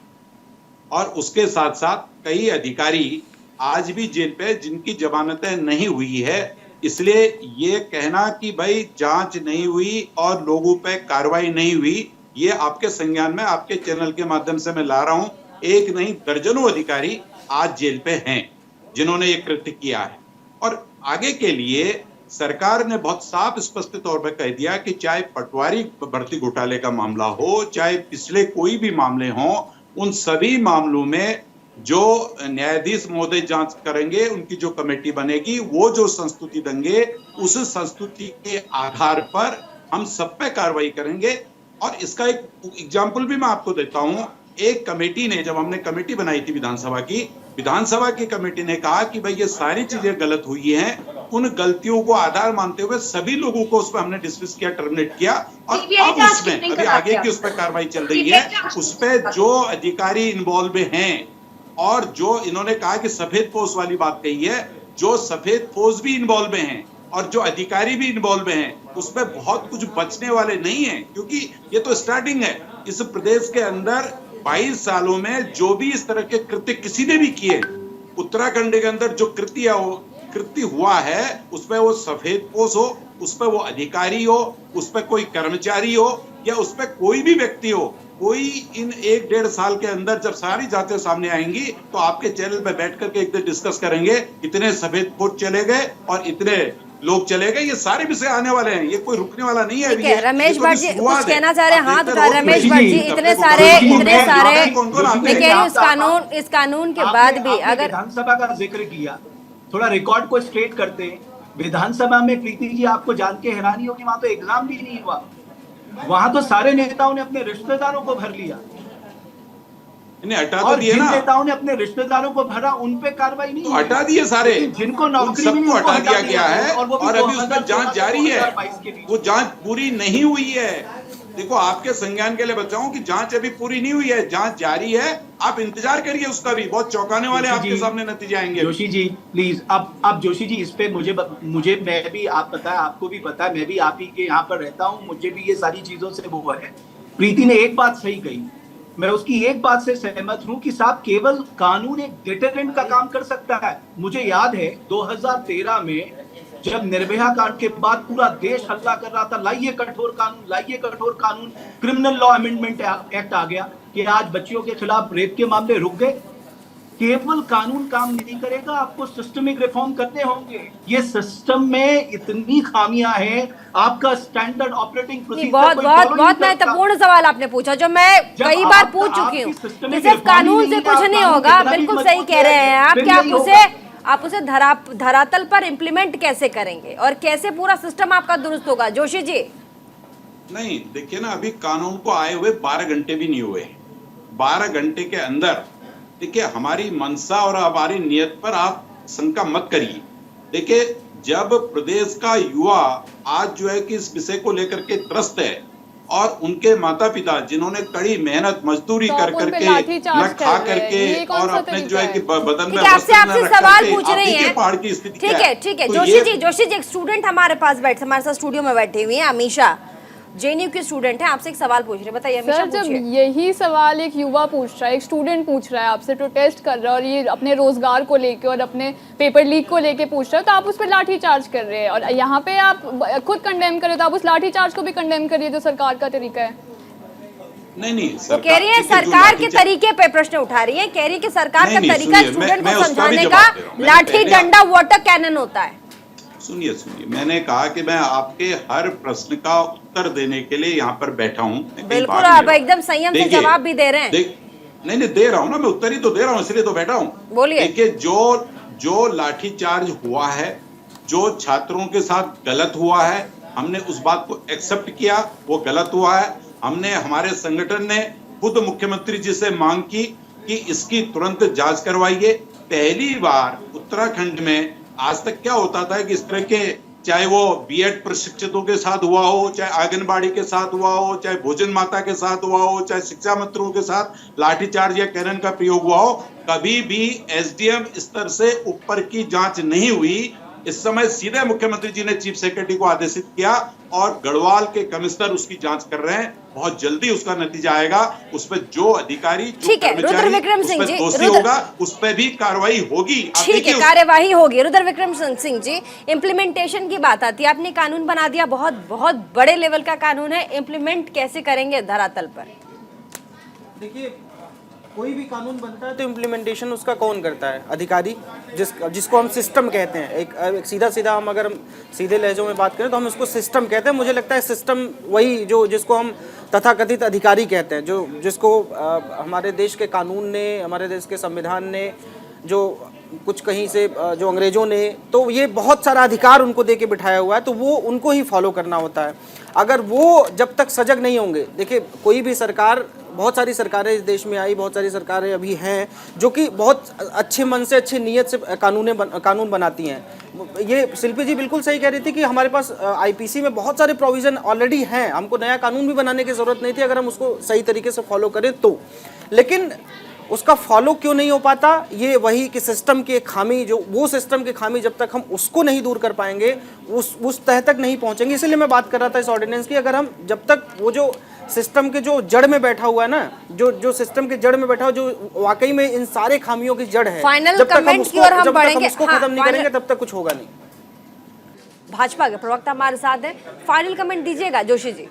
और उसके साथ साथ कई अधिकारी आज भी जेल पे जिनकी जमानतें नहीं हुई है। इसलिए ये कहना कि भाई जांच नहीं हुई और लोगों पे कार्रवाई नहीं हुई, ये आपके संज्ञान में आपके चैनल के माध्यम से मैं ला रहा हूं। एक नहीं दर्जनों अधिकारी आज जेल पे हैं जिन्होंने ये कृत्य किया है। और आगे के लिए सरकार ने बहुत साफ स्पष्ट तौर पर कह दिया कि चाहे पटवारी भर्ती घोटाले का मामला हो, चाहे पिछले कोई भी मामले हों, उन सभी मामलों में जो न्यायाधीश महोदय जांच करेंगे, उनकी जो कमेटी बनेगी, वो जो संस्तुति देंगे, उस संस्तुति के आधार पर हम सब पे कार्रवाई करेंगे। और इसका एक एग्जाम्पल भी मैं आपको देता हूं। एक कमेटी ने, जब हमने कमेटी बनाई थी विधानसभा की कमेटी ने कहा कि भाई ये सारी चीजें गलत हुई हैं, उन गलतियों को आधार मानते हुए सभी लोगों को उस पर हमने डिसमिस किया, टर्मिनेट किया। और अब उसमें अभी आगे की उस पर कार्रवाई चल रही है, उस पर जो अधिकारी इन्वॉल्व हैं और जो इन्होंने कहा कि सफेद पोस्ट वाली बात कही है, जो सफेद पोस्ट भी इन्वॉल्व हैं और जो अधिकारी भी इन्वॉल्व हैं, उसमें बहुत कुछ बचने वाले नहीं है, क्योंकि ये तो स्टार्टिंग है। इस प्रदेश के अंदर 22 सालों में जो भी इस तरह के कृत्य किसी ने भी किए, उत्तराखंड के अंदर जो कृत्य हुआ है, उसमें वो सफेद पोस्ट हो, उसमें वो अधिकारी हो, उसमें कोई कर्मचारी हो या उसमें कोई भी व्यक्ति हो, कोई इन 1-1.5 साल के अंदर जब सारी जांचें सामने आएंगी तो आपके चैनल पे बैठ करके एक दिन डिस्कस करेंगे, इतने सफेद पोस्ट चले गए और इतने लोग चले गए। ये सारे विषय आने वाले हैं, ये कोई रुकने वाला नहीं है। ठीक है, रमेश भट्ट जी कुछ कहना चाह रहे हैं, हाथ उठा। रमेश भट्ट जी, इतने सारे इस कानून के बाद भी अगर विधानसभा का जिक्र किया, थोड़ा रिकॉर्ड को स्ट्रेट करते हैं। विधानसभा में प्रीति जी आपको जान के हैरानी होगी, वहां तो एग्जाम भी नहीं हुआ, वहां तो सारे नेताओं ने अपने रिश्तेदारों को भर लिया। हटा और तो दिए जिन ना, नेताओं ने अपने रिश्तेदारों को भरा उन पे कार्रवाई नहीं, तो हटा दिए सारे, जिनको नौकरी सबको हटा दिया गया है और अभी उस पर जांच जारी है, वो जांच पूरी नहीं हुई है। देखो, आपके संज्ञान के लिए बताऊं कि जांच अभी पूरी नहीं हुई है, जांच जारी है, आप इंतजार करिए उसका भी। बहुत चौंकाने वाले आपके सामने नतीजे आएंगे। जोशी जी प्लीज, अब जोशी जी इस पे मुझे मैं भी, आप पता है, आपको भी पता है, मैं भी आप ही के यहाँ पर रहता हूँ, मुझे भी ये सारी चीजों से वो है। प्रीति ने एक बात सही कही, मैं उसकी एक बात से सहमत हूं कि साहब केवल कानून एक डिटरेंट का काम कर सकता है। मुझे याद है 2013 में जब निर्भया कांड के बाद पूरा देश हल्ला कर रहा था, लाइए कठोर कानून, लाइए कठोर कानून, क्रिमिनल लॉ अमेंडमेंट एक्ट आ गया कि आज बच्चियों के खिलाफ रेप के मामले रुक गए। केवल कानून काम नहीं करेगा, आपको सिस्टमिक रिफॉर्म करने होंगे। ये सिस्टम में इतनी खामियां हैं, आपका स्टैंडर्ड ऑपरेटिंग प्रोसीजर बहुत महत्वपूर्ण सवाल आपने पूछा, जो मैं कई बार पूछ चुकी हूँ। सिर्फ कानून से कुछ नहीं होगा, बिल्कुल सही कह रहे हैं आप कि आप उसे धरातल पर इम्प्लीमेंट कैसे करेंगे और कैसे पूरा सिस्टम आपका दुरुस्त होगा। जोशी जी नहीं, देखिए ना, अभी कानून को आए हुए 12 घंटे भी नहीं हुए। 12 घंटे के अंदर देखिए, हमारी मंशा और हमारी नियत पर आप शंका मत करिए। देखिए, जब प्रदेश का युवा आज जो है कि इस विषय को लेकर के त्रस्त है और उनके माता पिता जिन्होंने कड़ी मेहनत मजदूरी तो कर आप उन पे करके लाठीचार्ज न खा कर रहे हैं। करके ये कौन और सा अपने जो तरीका है कि है? बदन में ठीक है, आपसे वस्त्र न आपसे रख सवाल करके पूछ आप रही देखिए हैं। पहाड़ की स्थिति क्या ठीक है तो जोशी ये- जी एक स्टूडेंट हमारे पास बैठे, हमारे साथ स्टूडियो में बैठी हुई है अमीशा, जेएनयू की स्टूडेंट है, आपसे एक सवाल पूछ रही है, बताइए अमीशा, सर, जब पूछिए। यही सवाल एक युवा पूछ रहा है, एक स्टूडेंट पूछ रहा है आपसे, प्रोटेस्ट कर रहा है और ये अपने रोजगार को लेके और अपने पेपर लीक को लेके पूछ रहा है, तो आप उस पर लाठी चार्ज कर रहे हैं। और यहाँ पे आप खुद कंडेम करें तो आप उस लाठी चार्ज को भी कंडेम करिए जो सरकार का तरीका है। नहीं वो कह रही है सरकार के तरीके पे प्रश्न उठा रही है, कह रही है कि सरकार का नहीं, तरीका सुनिए, स्टूडेंट मैं को उसका भी समझाने जवाब का दे रहा हूं। लाठी मैंने डंडा वाटर कैनन होता है। सुनिए मैंने कहा कि मैं आपके हर प्रश्न का उत्तर देने के लिए यहाँ पर बैठा हूँ। बिल्कुल, आप एकदम संयम से जवाब भी दे रहे हैं। नहीं दे रहा हूँ ना, मैं उत्तर ही तो दे रहा हूँ, इसलिए तो बैठा हूँ। बोलिए। देखिए जो लाठीचार्ज हुआ है, जो छात्रों के साथ गलत हुआ है, हमने उस बात को एक्सेप्ट किया, वो गलत हुआ है। हमने, हमारे संगठन ने खुद मुख्यमंत्री जी से मांग की कि इसकी तुरंत जांच करवाइए। पहली बार उत्तराखंड में आज तक क्या होता था कि इस तरह के, चाहे वो बीएड प्रशिक्षितों के साथ हुआ हो, चाहे आंगनबाड़ी के साथ हुआ हो, चाहे भोजन माता के साथ हुआ हो, चाहे शिक्षा मंत्रियों के साथ लाठीचार्ज या कैनन का प्रयोग हुआ हो, कभी भी एसडीएम स्तर से ऊपर की जांच नहीं हुई। इस समय सीधे मुख्यमंत्री जी ने चीफ सेक्रेटरी को आदेशित किया और गढ़वाल के कमिश्नर उसकी जांच कर रहे हैं। बहुत जल्दी उसका नतीजा आएगा, उस पर जो अधिकारी, जो ठीक है, रुद्र विक्रम सिंह जी, दोषी होगा उस पर भी कार्रवाई होगी। ठीक है, कार्यवाही होगी। रुद्र विक्रम सिंह जी, इम्प्लीमेंटेशन की बात आती है, आपने कानून बना दिया, बहुत बहुत बड़े लेवल का कानून है, इम्प्लीमेंट कैसे करेंगे धरातल पर? देखिए, कोई भी कानून बनता है तो इम्प्लीमेंटेशन उसका कौन करता है? अधिकारी, जिसको हम सिस्टम कहते हैं। एक सीधा हम अगर सीधे लहजों में बात करें तो हम उसको सिस्टम कहते हैं। मुझे लगता है सिस्टम वही जिसको हम तथाकथित अधिकारी कहते हैं, जिसको हमारे देश के कानून ने, हमारे देश के संविधान ने, जो कुछ कहीं से जो अंग्रेजों ने, तो ये बहुत सारा अधिकार उनको दे के बिठाया हुआ है, तो वो उनको ही फॉलो करना होता है। अगर वो जब तक सजग नहीं होंगे, देखिए कोई भी सरकार, बहुत सारी सरकारें इस देश में आई, बहुत सारी सरकारें अभी हैं जो कि बहुत अच्छे मन से, अच्छी नीयत से कानून बनाती हैं। ये शिल्पी जी बिल्कुल सही कह रही थी कि हमारे पास आईपीसी में बहुत सारे प्रोविज़न ऑलरेडी हैं, हमको नया कानून भी बनाने की ज़रूरत नहीं थी अगर हम उसको सही तरीके से फॉलो करें तो। लेकिन उसका फॉलो क्यों नहीं हो पाता? ये वही कि सिस्टम की खामी, जो वो सिस्टम की खामी, जब तक हम उसको नहीं दूर कर पाएंगे उस तह तक नहीं पहुंचेंगे। इसलिए मैं बात कर रहा था इस ऑर्डिनेंस की, अगर हम जब तक वो जो सिस्टम के जो जड़ में बैठा हुआ है ना, जो सिस्टम के जड़ में बैठा हुआ, जो वाकई में इन सारे खामियों की जड़ है, फाइनल कमेंट की ओर हम बढ़ेंगे, उसको खत्म नहीं करेंगे तब तक कुछ होगा नहीं। भाजपा के प्रवक्ता हमारे साथ हैं, फाइनल कमेंट दीजिएगा जोशी जी।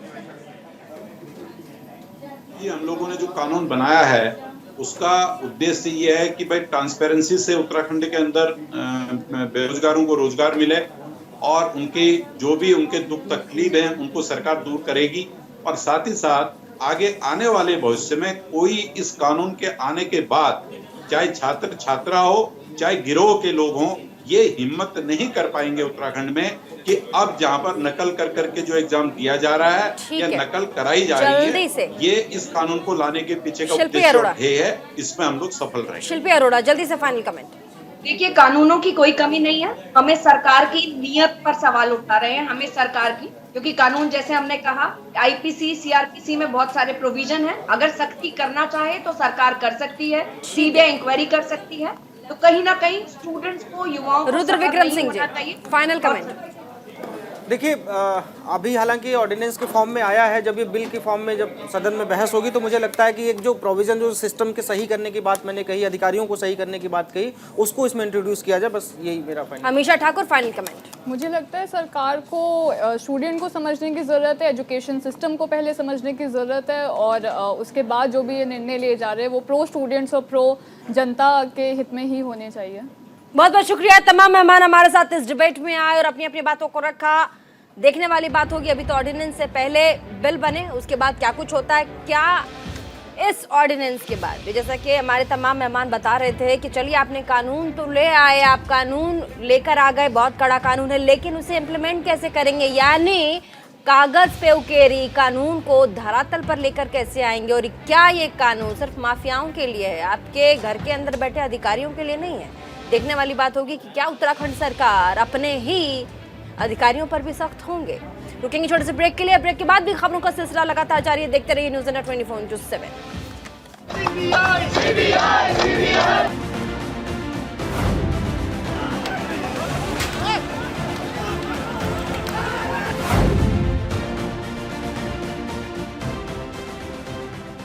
ये हम लोगों ने जो कानून बनाया है उसका उद्देश्य ये है कि भाई ट्रांसपेरेंसी से उत्तराखंड के अंदर बेरोजगारों को रोजगार मिले और उनके जो भी उनके दुख तकलीफ हैं उनको सरकार दूर करेगी, और साथ ही साथ आगे आने वाले भविष्य में कोई इस कानून के आने के बाद, चाहे छात्र छात्रा हो, चाहे गिरोह के लोग हों, ये हिम्मत नहीं कर पाएंगे उत्तराखंड में कि अब जहां पर नकल कर करके जो एग्जाम दिया जा रहा है या नकल कराई जा रही है, ये इस कानून को लाने के पीछे का उद्देश्य और ध्येय है, इसमें हम लोग सफल रहेंगे। शिल्पी अरोड़ा, जल्दी से फाइनल कमेंट। देखिए, कानूनों की कोई कमी नहीं है, हमें सरकार की नीयत पर सवाल उठा रहे हैं, हमें सरकार की, क्योंकि कानून जैसे हमने कहा आईपीसी, सीआरपीसी में बहुत सारे प्रोविजन है, अगर सख्ती करना चाहे तो सरकार कर सकती है, सीबीआई इंक्वायरी कर सकती है, तो कहीं ना कहीं स्टूडेंट्स को, युवाओं को रुद्र विक्रम सिंह जी, फाइनल कमेंट। देखिए, अभी हालांकि ऑर्डिनेंस के फॉर्म में आया है, जब ये बिल के फॉर्म में जब सदन में बहस होगी तो मुझे लगता है कि एक जो प्रोविजन, जो सिस्टम के सही करने की बात मैंने कही, अधिकारियों को सही करने की बात कही, उसको इसमें इंट्रोड्यूस किया जाए, बस यही मेरा final. Amisha Thakur, final comment. मुझे लगता है सरकार को स्टूडेंट को समझने की ज़रूरत है, एजुकेशन सिस्टम को पहले समझने की ज़रूरत है, और उसके बाद जो भी ये निर्णय लिए जा रहे हैं वो प्रो स्टूडेंट्स और प्रो जनता के हित में ही होने चाहिए। बहुत बहुत शुक्रिया तमाम मेहमान हमारे साथ इस डिबेट में आए और अपनी अपनी बातों को रखा। देखने वाली बात होगी, अभी तो ऑर्डिनेंस से पहले बिल बने, उसके बाद क्या कुछ होता है, क्या इस ऑर्डिनेंस के बाद भी, जैसा कि हमारे तमाम मेहमान बता रहे थे कि चलिए आपने कानून तो ले आए, आप कानून लेकर आ गए, बहुत कड़ा कानून है, लेकिन उसे इम्प्लीमेंट कैसे करेंगे, यानी कागज पे उकेरी कानून को धरातल पर लेकर कैसे आएंगे, और क्या ये कानून सिर्फ माफियाओं के लिए है, आपके घर के अंदर बैठे अधिकारियों के लिए नहीं है। देखने वाली बात होगी कि क्या उत्तराखंड सरकार अपने ही अधिकारियों पर भी सख्त होंगे। रुकेंगे छोटे से ब्रेक के लिए। ब्रेक के बाद भी खबरों का सिलसिला लगातार जारी है। देखते रहिए न्यूज़ इंडिया 24/7।